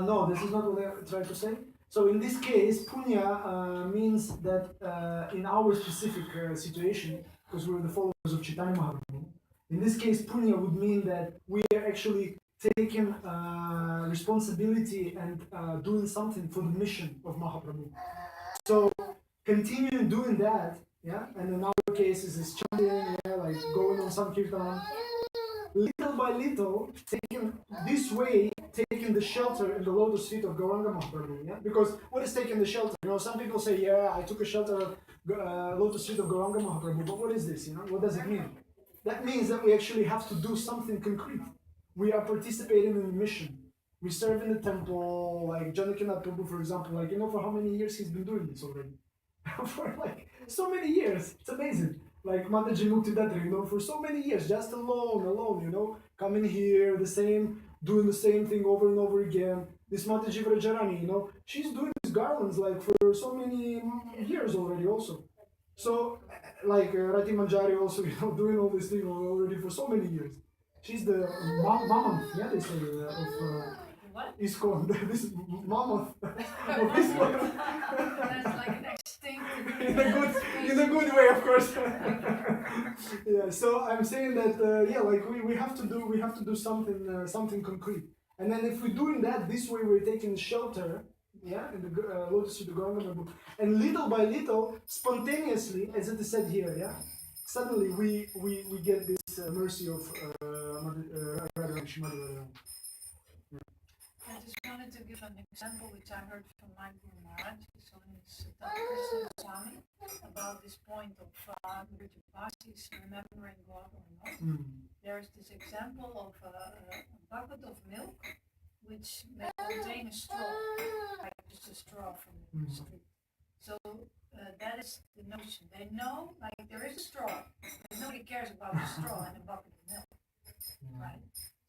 No, this is not what I tried to say. So in this case, punya means that in our specific situation, because we're the followers of Chaitanya Mahaprabhu, in this case, punya would mean that we are actually taking responsibility and doing something for the mission of Mahaprabhu. So continuing doing that, yeah, and in our cases is chanting, yeah, like going on some kirtan, little by little, taking the shelter in the lotus feet of Gauranga Mahaprabhu, yeah? Because what is taking the shelter? You know, some people say, yeah, I took a shelter of lotus feet of Gauranga Mahaprabhu, but what is this, you know? What does it mean? That means that we actually have to do something concrete. We are participating in the mission. We serve in the temple, like Janakinath Prabhu, for example, like, you know, for how many years he's been doing this already? For like, so many years, it's amazing. Like Mataji Muktidatta, you know, for so many years, just alone, you know, coming here, doing the same thing over and over again. This Mataji Vrajarani, you know, she's doing these garlands like for so many years already also. So, like Rati Manjari also, you know, doing all these things already for so many years. She's the mammoth, yeah, they say, of ISKCON, this mammoth of ISKCON. That's like an extinct. in a good way, of course. Yeah, so I'm saying that like we have to do something concrete, and then if we're doing that this way, we're taking shelter, yeah, in the lotus of the Gauranga book, and little by little, spontaneously, as it is said here, yeah, suddenly we get this mercy of Radharani. I just wanted to give an example which I heard from my Guru Maharaj, so in his Krishna Swami, about this point of Virtupasi's remembering God or not. There's this example of a bucket of milk which may contain a straw, like just a straw from the street. So that is the notion. They know, like there is a straw, but nobody cares about the straw in a bucket of milk, right?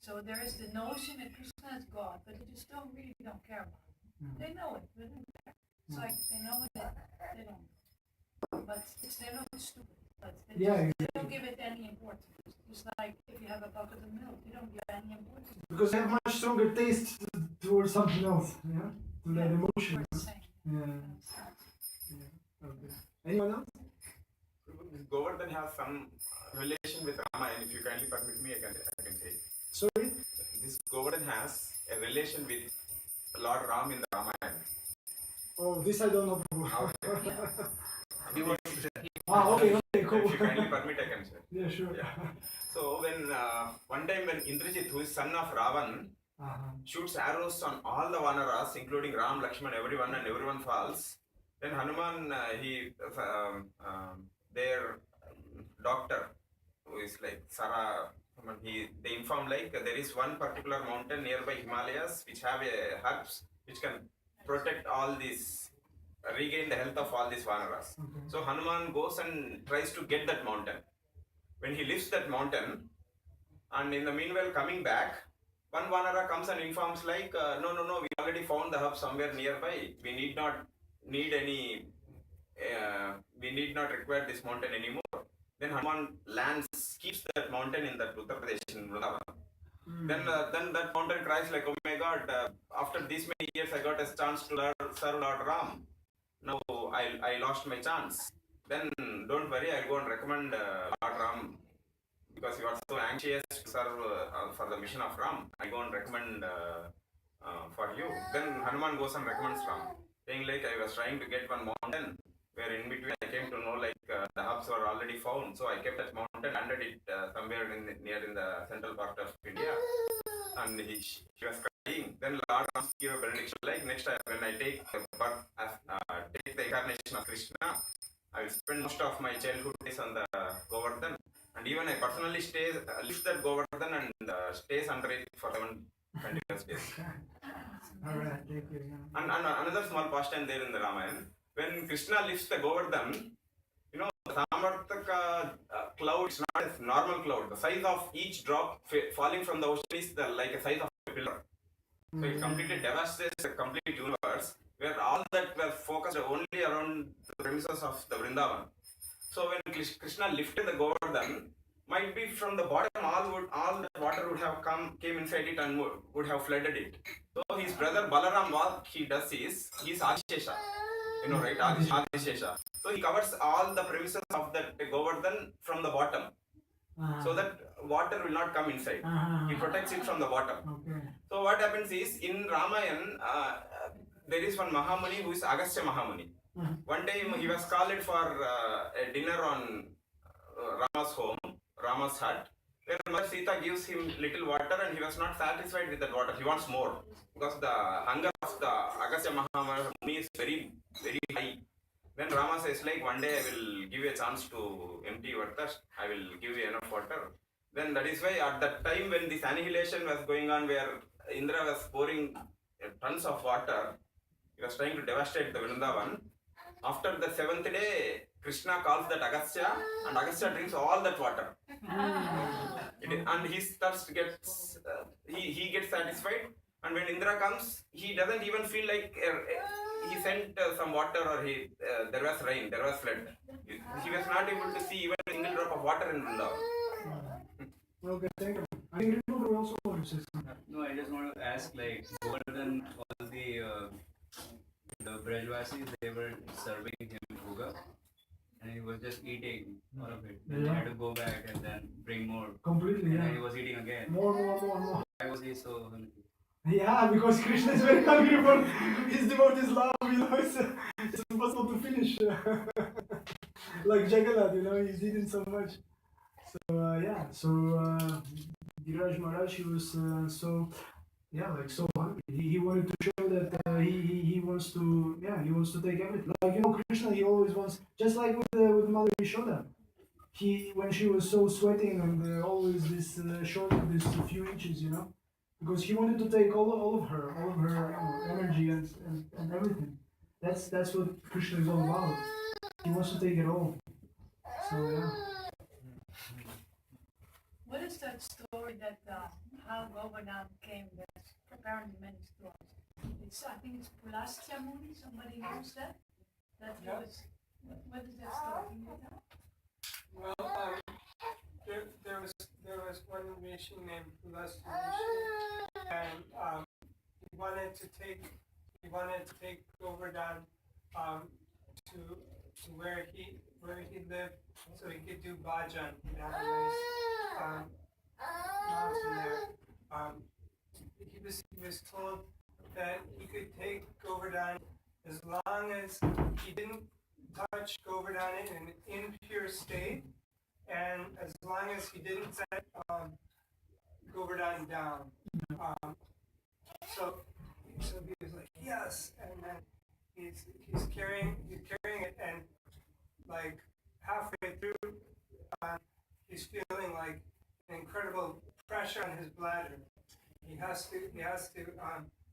So there is the notion that Krishna is God, but they just really don't care about it. They know it, but they don't care. It's like they know it, they don't know. But they're not stupid, but they don't give it any importance. Just like if you have a bucket of milk, you don't give it any importance. Because they have much stronger taste towards something else, yeah? To that emotion. Okay. Anyone else? Govardhan has some relation with Ramayana. If you kindly permit me, I can say. Sorry? This Govardhan has a relation with Lord Ram in the Ramayana. Oh, this I don't know. He was, Okay, cool. if you kindly permit, I can say. Yeah, sure. Yeah. So when one time when Indrajit, who is son of Ravan, shoots arrows on all the Vanaras, including Ram, Lakshman, everyone, and everyone falls, then Hanuman, their doctor, who is like Sara, they inform like there is one particular mountain nearby Himalayas which have herbs which can protect all these, regain the health of all these Vanaras. So Hanuman goes and tries to get that mountain. When he lifts that mountain, and in the meanwhile coming back, one Vanara comes and informs like, no, we already found the hub somewhere nearby. We need not require this mountain anymore. Then Hanuman lands, keeps that mountain in that Uttar Pradesh in Vrindavan. Then that mountain cries like, oh my God, after these many years I got a chance to serve Lord Ram. Now I lost my chance. Then don't worry, I'll go and recommend Lord Ram, because you are so anxious to serve for the mission of Ram. I go and recommend for you. Then Hanuman goes and recommends Ram, saying like, I was trying to get one mountain where in between I came to know like the hubs were already found. So I kept that mountain, landed it somewhere near in the central part of India, and she was crying. Then Lord Ram gave a benediction like next time when I take the birth take the incarnation of Krishna, I will spend most of my childhood days on the Govardhan, and even I personally lift that Govardhan and stays under it for 7 continuous days. Alright, thank you. Yeah. And another small pastime there in the Ramayana, when Krishna lifts the Govardhan, you know, the Samartaka cloud is not a normal cloud. The size of each drop falling from the ocean is like a size of a pillar. So it completely devastates the complete universe, where all that were focused only around the premises of the Vrindavan. So when Krishna lifted the Govardhan, might be from the bottom all the water would have came inside it and would have flooded it. So his brother Balaram, what he does is he's Adishesha, you know, right? Adishesha. So he covers all the premises of that Govardhan from the bottom, so that water will not come inside. He protects it from the bottom. Okay. So what happens is in Ramayana there is one Mahamuni who is Agastya Mahamuni. One time he was called for a dinner on Rama's home, Rama's hut, where Mother Sita gives him little water and he was not satisfied with that water. He wants more because the hunger of the Agastya Mahamuni is very, very high. Then Rama says like, one day I will give you a chance to empty your thirst. I will give you enough water. Then that is why at that time when this annihilation was going on, where Indra was pouring tons of water, he was trying to devastate the Vrindavan. After the 7th day, Krishna calls that Agastya, and Agastya drinks all that water. And his thirst gets, he gets satisfied. And when Indra comes, he doesn't even feel like he sent some water or there was rain, there was flood. He was not able to see even a single drop of water in Vrindavan. Okay, thank you. I think Ritu also wants to say something. No, I just want to ask, like, Govardhan, all the Brajvasis, they were serving him bhoga, and he was just eating all of it. Then he had to go back and then bring more. Completely, And yeah. then he was eating again. More. Why was he so hungry? Yeah, because Krishna is very hungry for his devotees' love, you know, it's impossible to finish. Like Jagannath, you know, he's eating so much. So, Giraj Maharaj, he was so hungry. He wanted to show that he wants to take everything. Like, you know, Krishna, he always wants, just like with Mother Yashoda. When she was so sweating and always this short, this few inches, you know, because he wanted to take all of her energy and everything. That's what Krishna is all about. He wants to take it all. So yeah. What is that story that how Govardhana came? There's apparently many stories. I think it's Pulastya Muni. Somebody knows that. That Yeah. was. What is that story? Can you tell? Well, there was one Rishi named Pulastya Rishi, and he wanted to take Govardhan to where he lived, so he could do bhajan. He had a nice mountain there. He was told that he could take Govardhan as long as he didn't touch Govardhan in an impure state, and as long as he didn't set Govardhan down. So he was like, yes, and then he's carrying it, and like halfway through, he's feeling like an incredible pressure on his bladder. He has to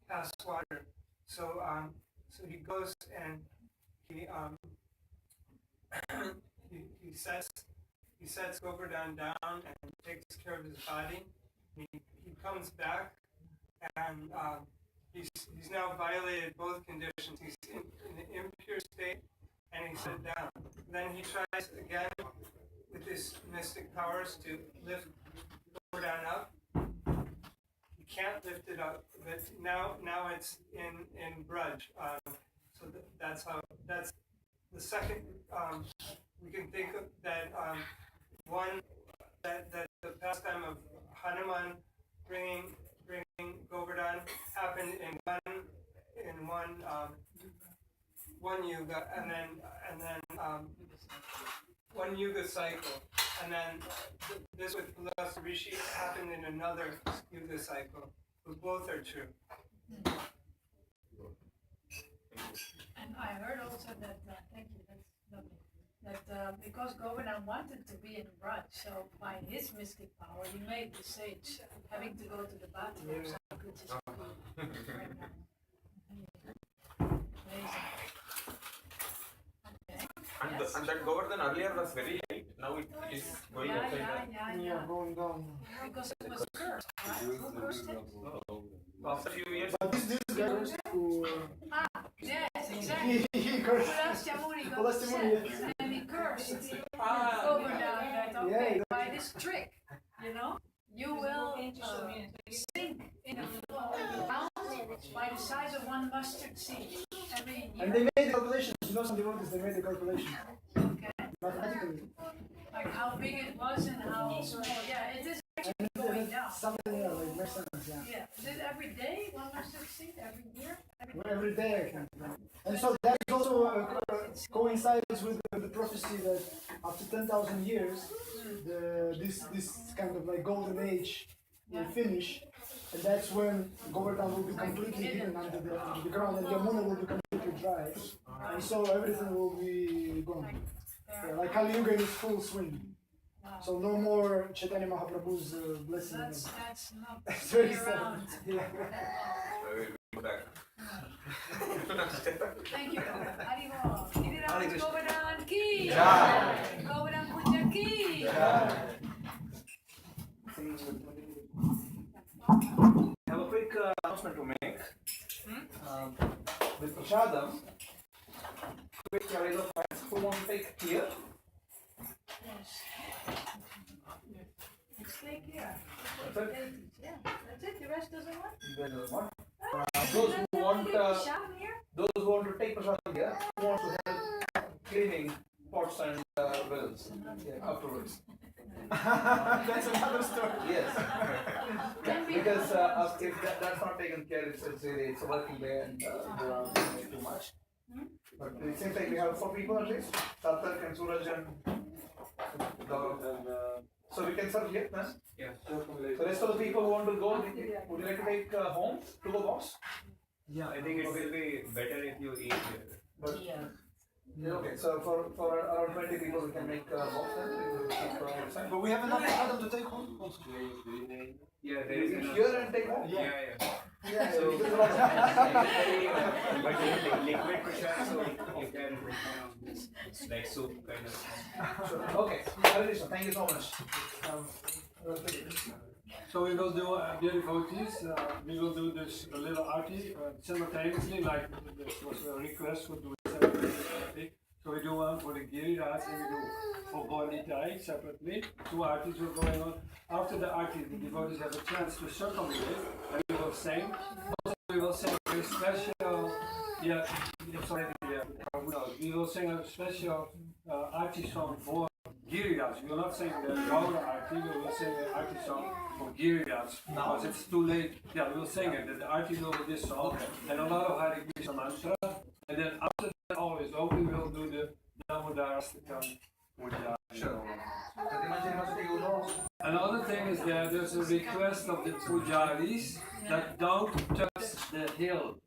pass water. So he goes and he sets Govardhan down and takes care of his body. He comes back, and he's now violated both conditions. He's in an impure state, and he's set down. Then he tries again with his mystic powers to lift Govardhan up. He can't lift it up, but now it's in Braj. So that's the second. We can think of that that the pastime of Hanuman bringing Govardhan happened in one one yuga, and then one yuga cycle, and then this with Pulasa Rishi happened in another yuga cycle. So both are true. And I heard also that, thank you, that's lovely, that because Govardhana wanted to be in Raj, so by his mystic power, he made the sage having to go to the bathroom, so he could just be right now. Amazing. Okay. Yes. And that Govardhan earlier was very light. Now it is going upside down. Yeah, going down. Because it was cursed, right? Who cursed it? After a few years, But this guy who Yes, exactly. he cursed. Pulasya Muni got Pulasya Muni, upset, and he cursed Govardhana that, okay, by this trick, you know, you will sink in a ground by the size of one mustard seed every year. And they made the calculations. You know, some devotees, they made the calculations Okay. mathematically. Like how big it was and how small. Yeah, it is actually going down. Something, yeah, like makes sense, yeah. Yeah. Is it every day one mustard seed? Every year? Every day I can. And so that also coincides with the prophecy that after 10,000 years, this kind of like golden age will finish, and that's when Govardhana will be completely hidden under the ground, and Yamuna will be completely dry, and so everything will be gone. Yeah, like Kali Yuga is full swing. Wow. So no more Chaitanya Mahaprabhu's blessing. That's not That's very way sad. around. Yeah. go back. Thank you, Haribol. Hare Krishna. Govardhana ki. Jai. Govardhana Pujā ki. I have a quick announcement to make. With Prashadam, quick raise of hands who want to take here. Yes. It's like here. That's it. Yeah, that's it. The rest doesn't want. There is one. Those who want, Sham here. those who want to take Prashadam here, who want to help cleaning pots and wells afterwards. That's another story. Yes. Because if that's not taken care, it's a working day and there are too much. But it seems like we have 4 people at least. Sarthak and Suraj and so we can serve here, man. Yeah. So rest of the people who want to go, would you like to take home to the box? Yeah, I think it will be better if you eat here. But, yeah, okay, so for around 20 people we can make box then. We will keep outside. But we have enough Prashadam to take home. Yeah, there is Eat enough. here and take home? Yeah. Yeah, So, because but liquid prashad, so you can, it's like soup kind of. sure. Okay, Hare Krishna, thank you so much. So we will do, dear devotees, we will do this little arti simultaneously, like this was a request for doing simultaneously. So we do one for the Giriraj and we do for Bodhitai separately. 2 artis were going on. After the arti, the devotees have a chance to circumambulate and we will sing. Also we will sing a special, we will sing a special arti song for Giriraj. We will not sing the Gaura arti, we will sing an arti song for Giriraj because it's too late. Yeah, we will sing it. The arti will be this song and a lot of Hare Krishna mantra. And then after that all is over, we will do the Damodarastakam Pujā. Sure. You know. Another thing is that there's a request of the pujaris that don't touch the hill.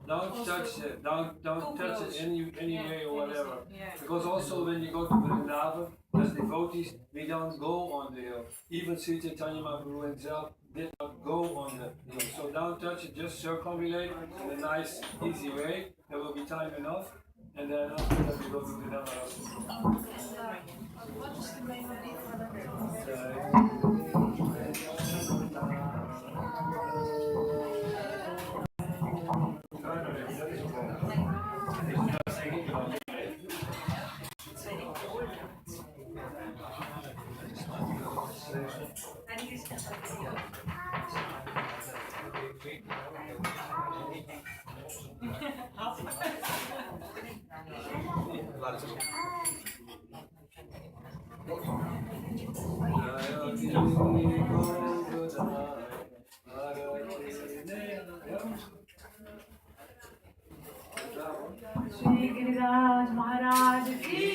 Don't touch it. Don't touch it any way or whatever. Because also when you go to Vrindavan, as devotees, we don't go on the hill. Even Sri Chaitanya Mahaprabhu himself did not go on the hill. So don't touch it, just circumambulate in a nice, easy way. There will be time enough. And then after that we go to the Navaras. What is the main idea for that? Yeah. Giriraj महाराज की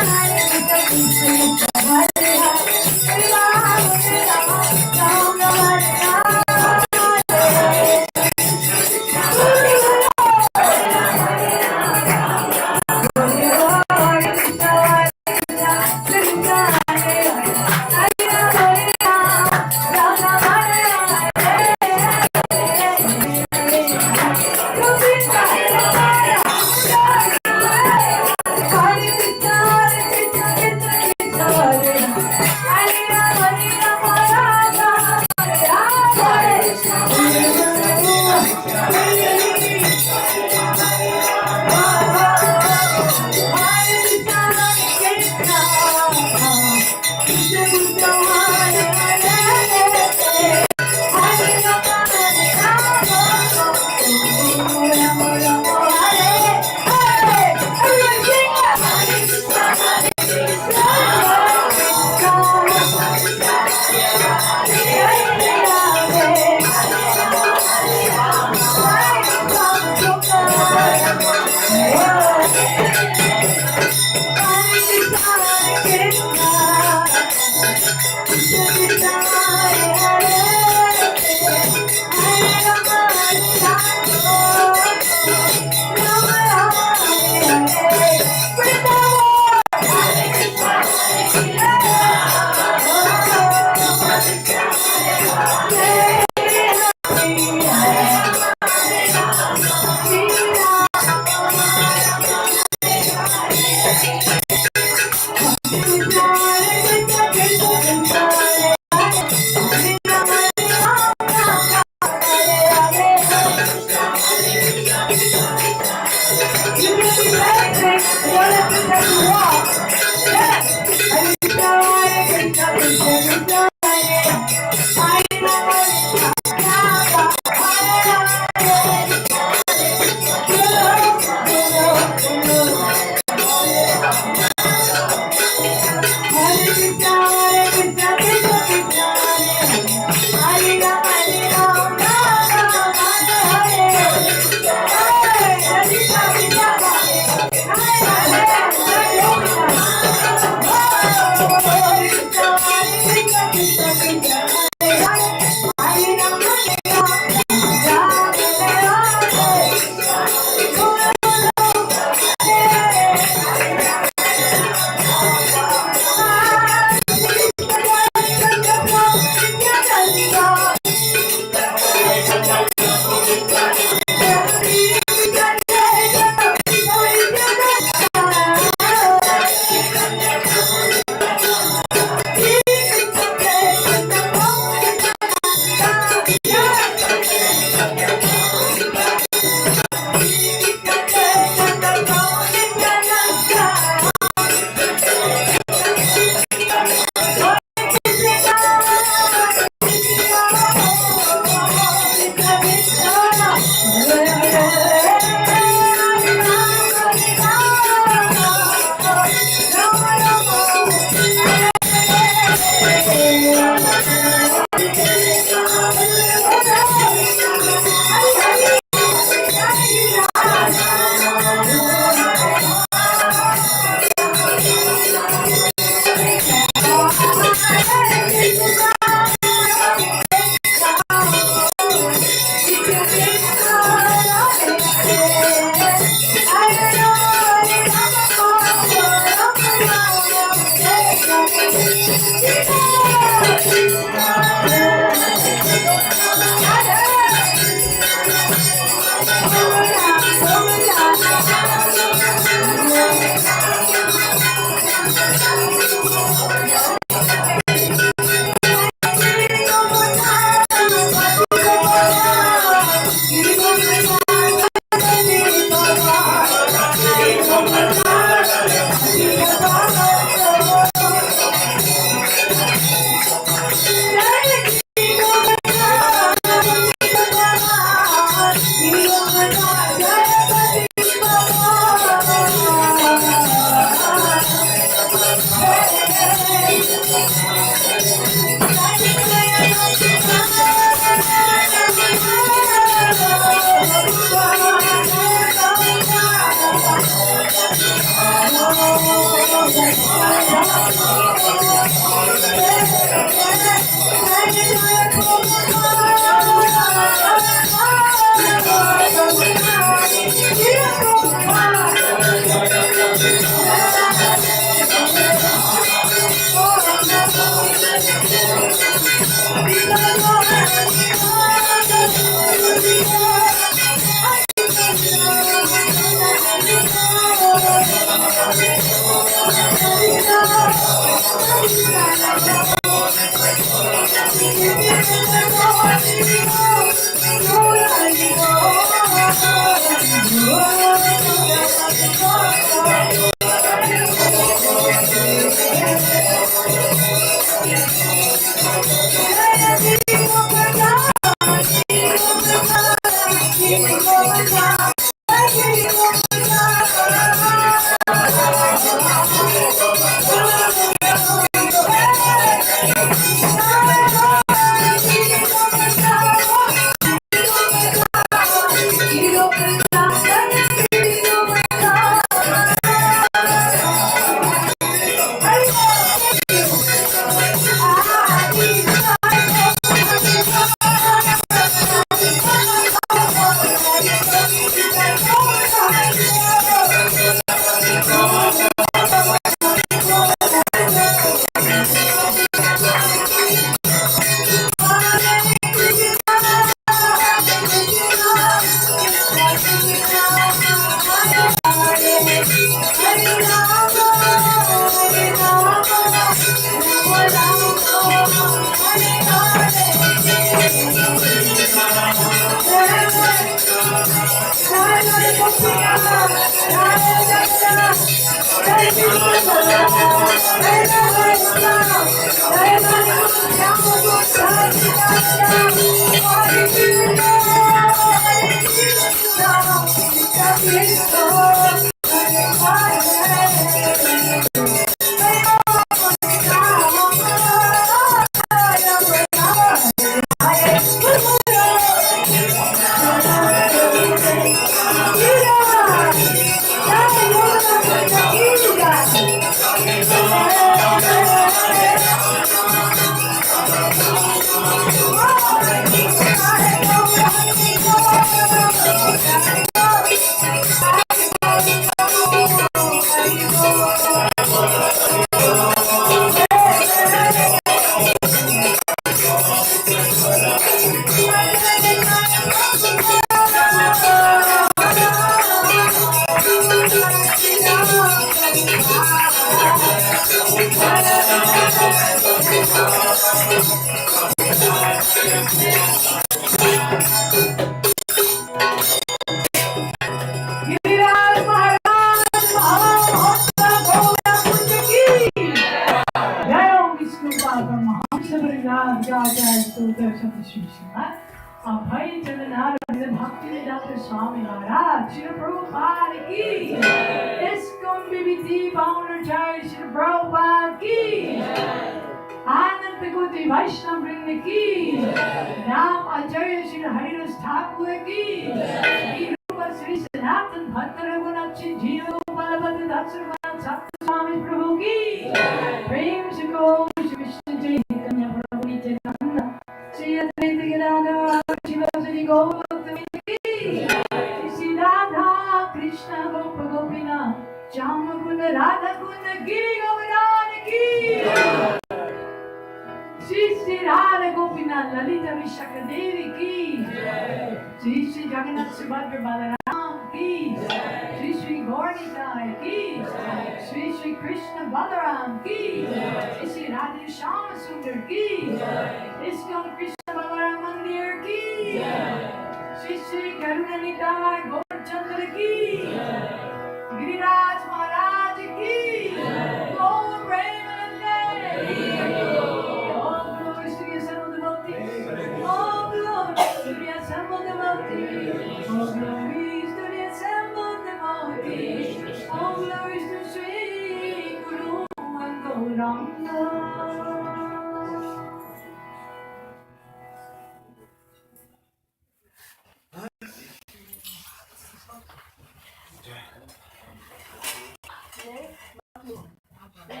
So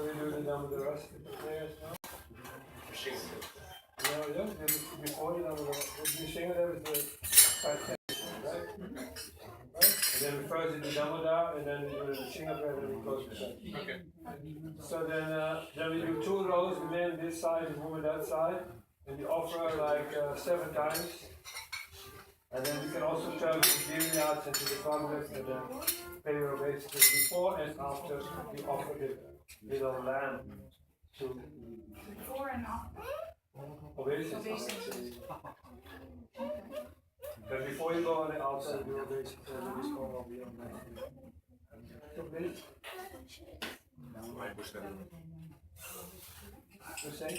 we do the Damodar rest of the prayers now? Yeah, before the Damodar, we sing it with the 5 tenses, right? Right? And then we first do the Damodar, and then we do the Shinga prayer, and then we close with that. Okay. So then we do 2 rows, the man this side, the woman that side, and we offer like 7 times. And then we can also travel to vineyards and to the convents and then pay your obeisances before and after we offer the little lamb to Before and after. obeisances. But before you go on the altar, do obeisances and this one will be on that. Okay? You say?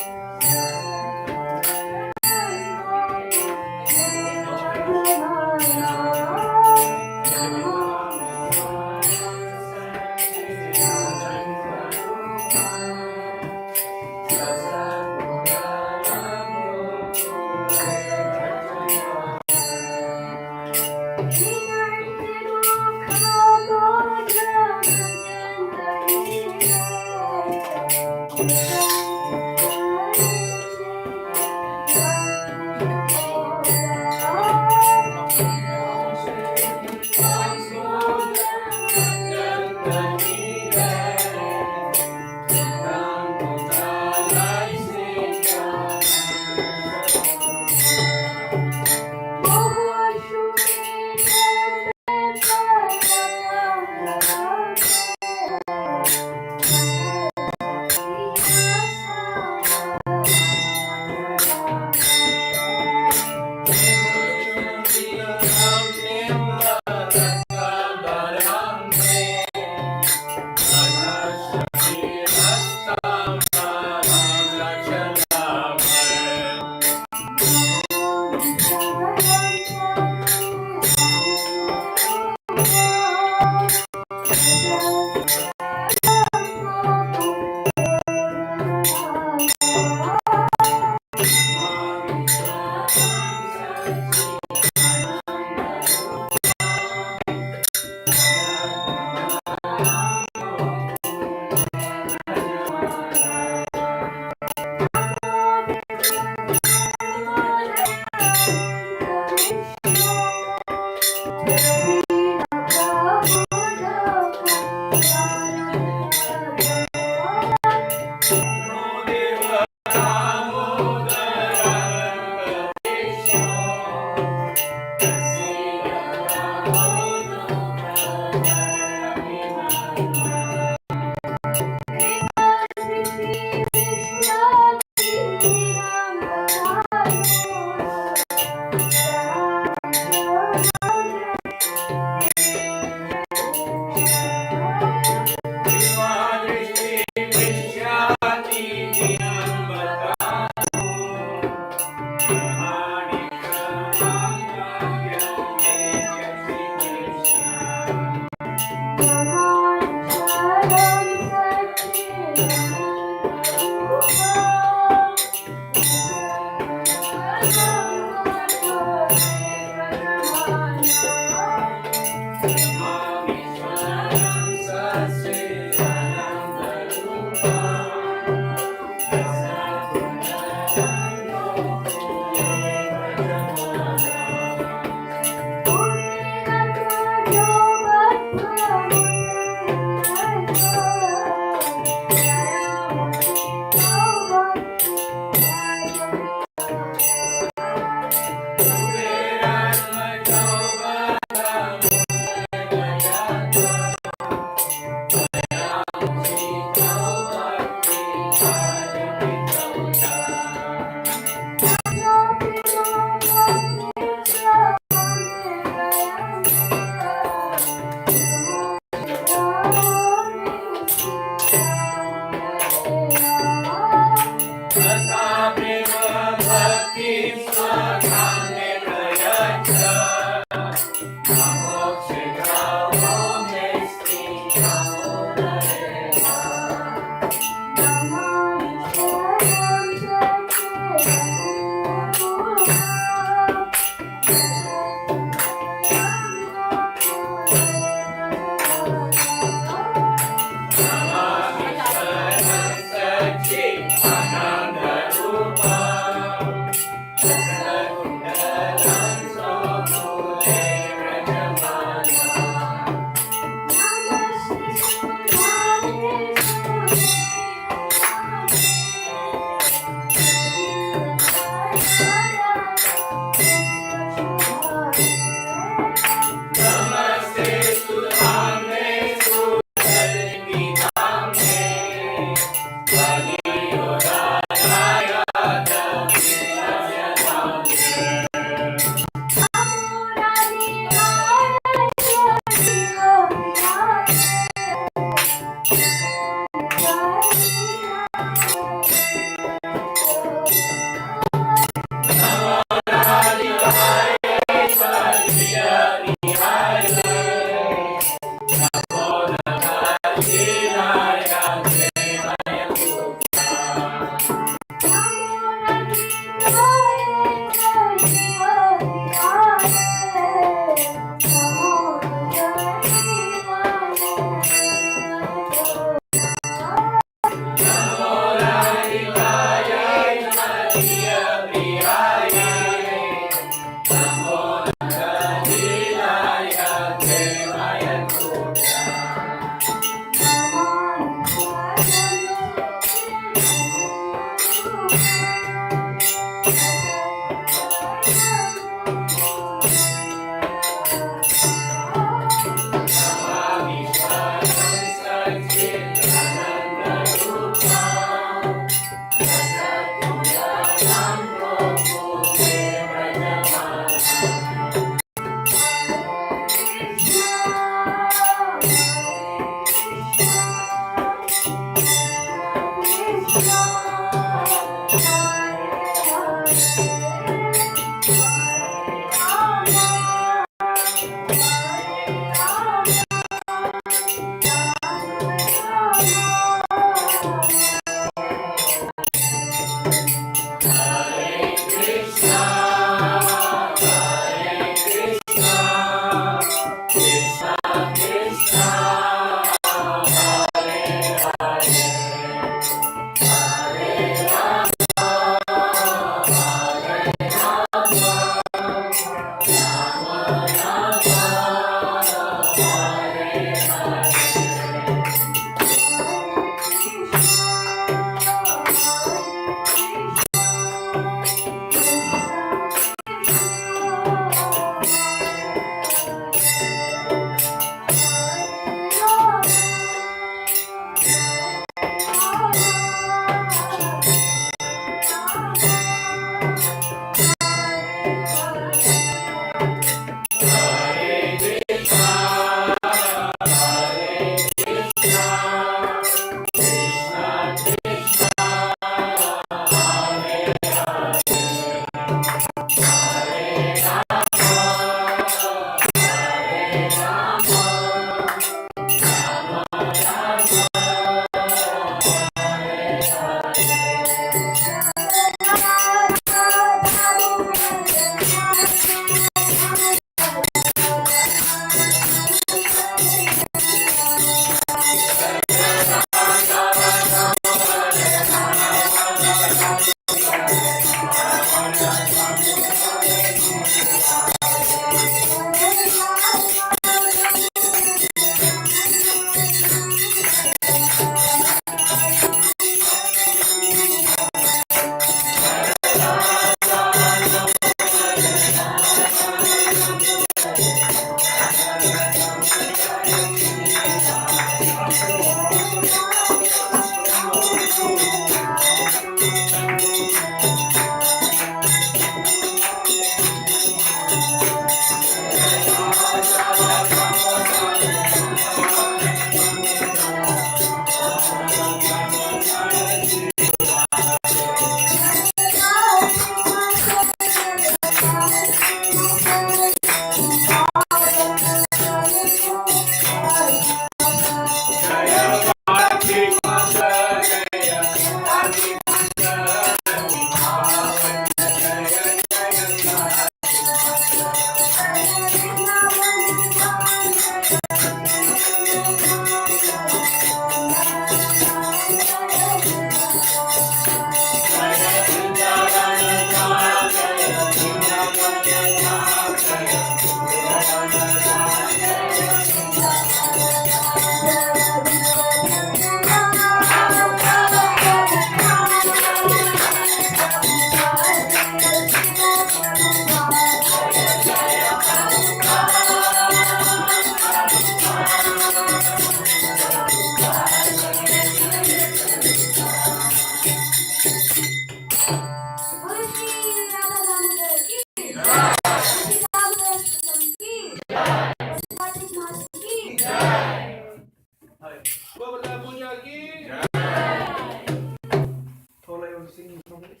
of singing properly?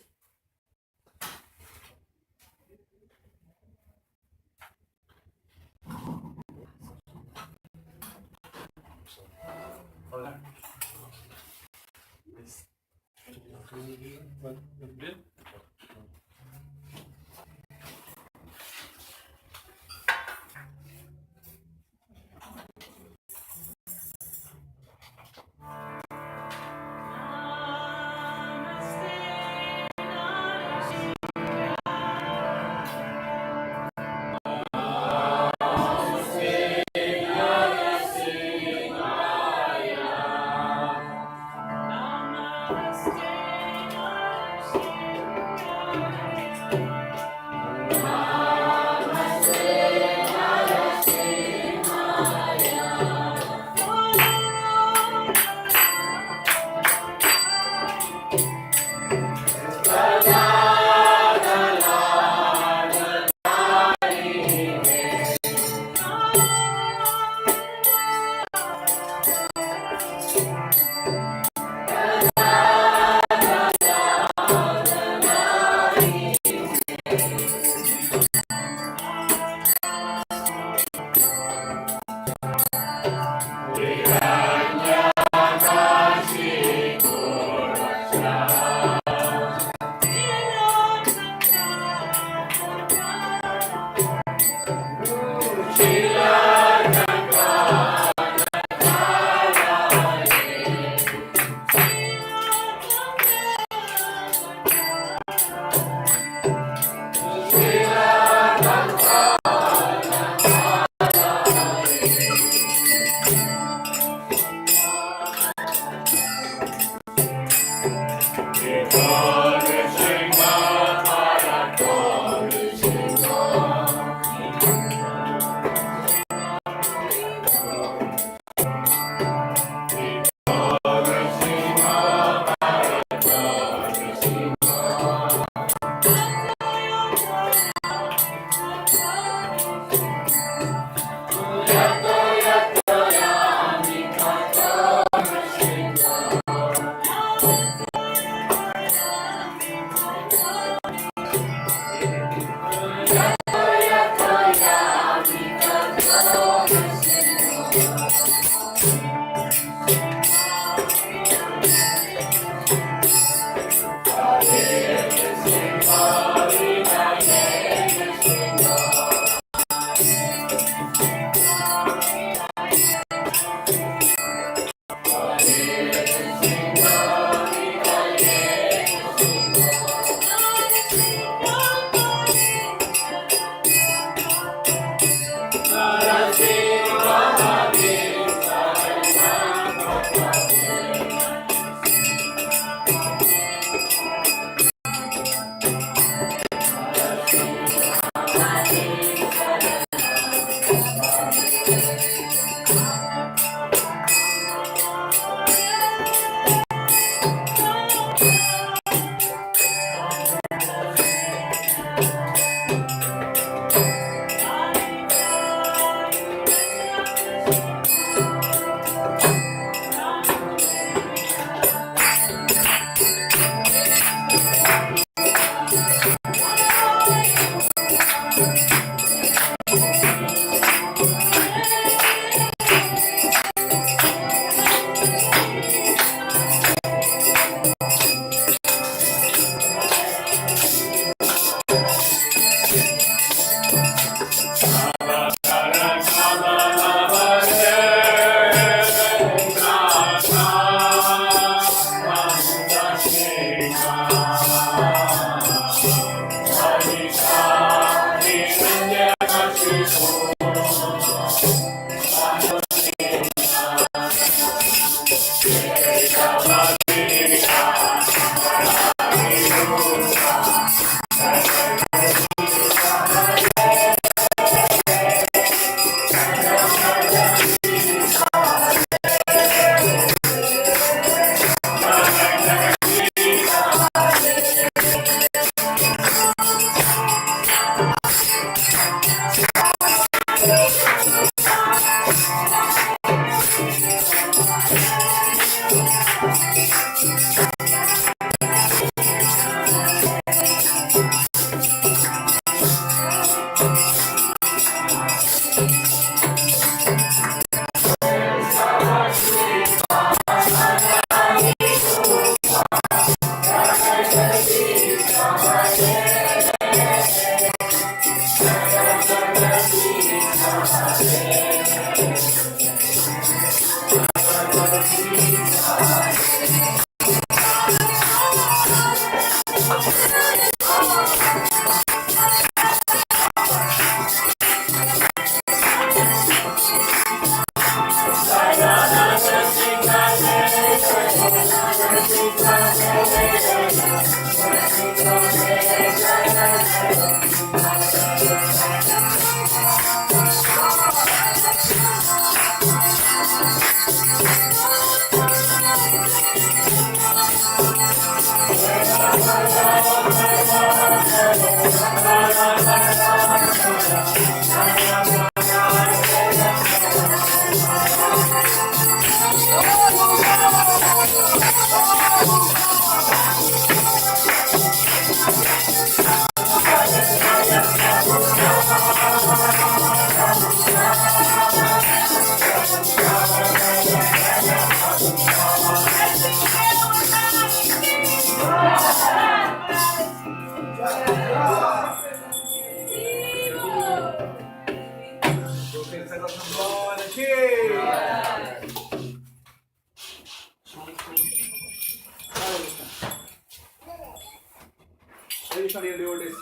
Traditional devotees,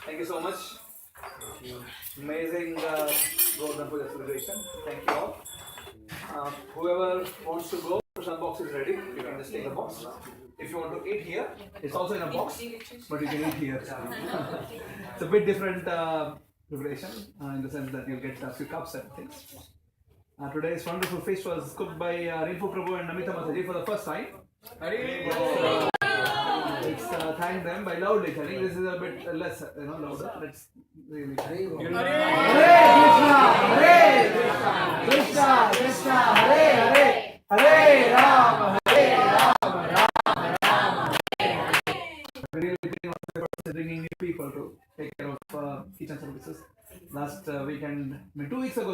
thank you so much. Amazing Govardhana Pujā celebration. Thank you all. Whoever wants to go, Prashant box is ready. You can just take the box. If you want to eat here, it's also in a box, but you can eat here. It's a bit different preparation in the sense that you'll get a few cups and things. Today's wonderful fish was cooked by Rinpo Prabhu and Namita Mataji for the first time. Let's thank them by loudly telling. This is a bit less, louder. Let's really thank them. Hare Krishna, Krishna Krishna, Hare Hare, Hare Rama, Rama Rama, Hare Hare. Really bringing new people to take care of kitchen services. Last weekend, 2 weeks ago.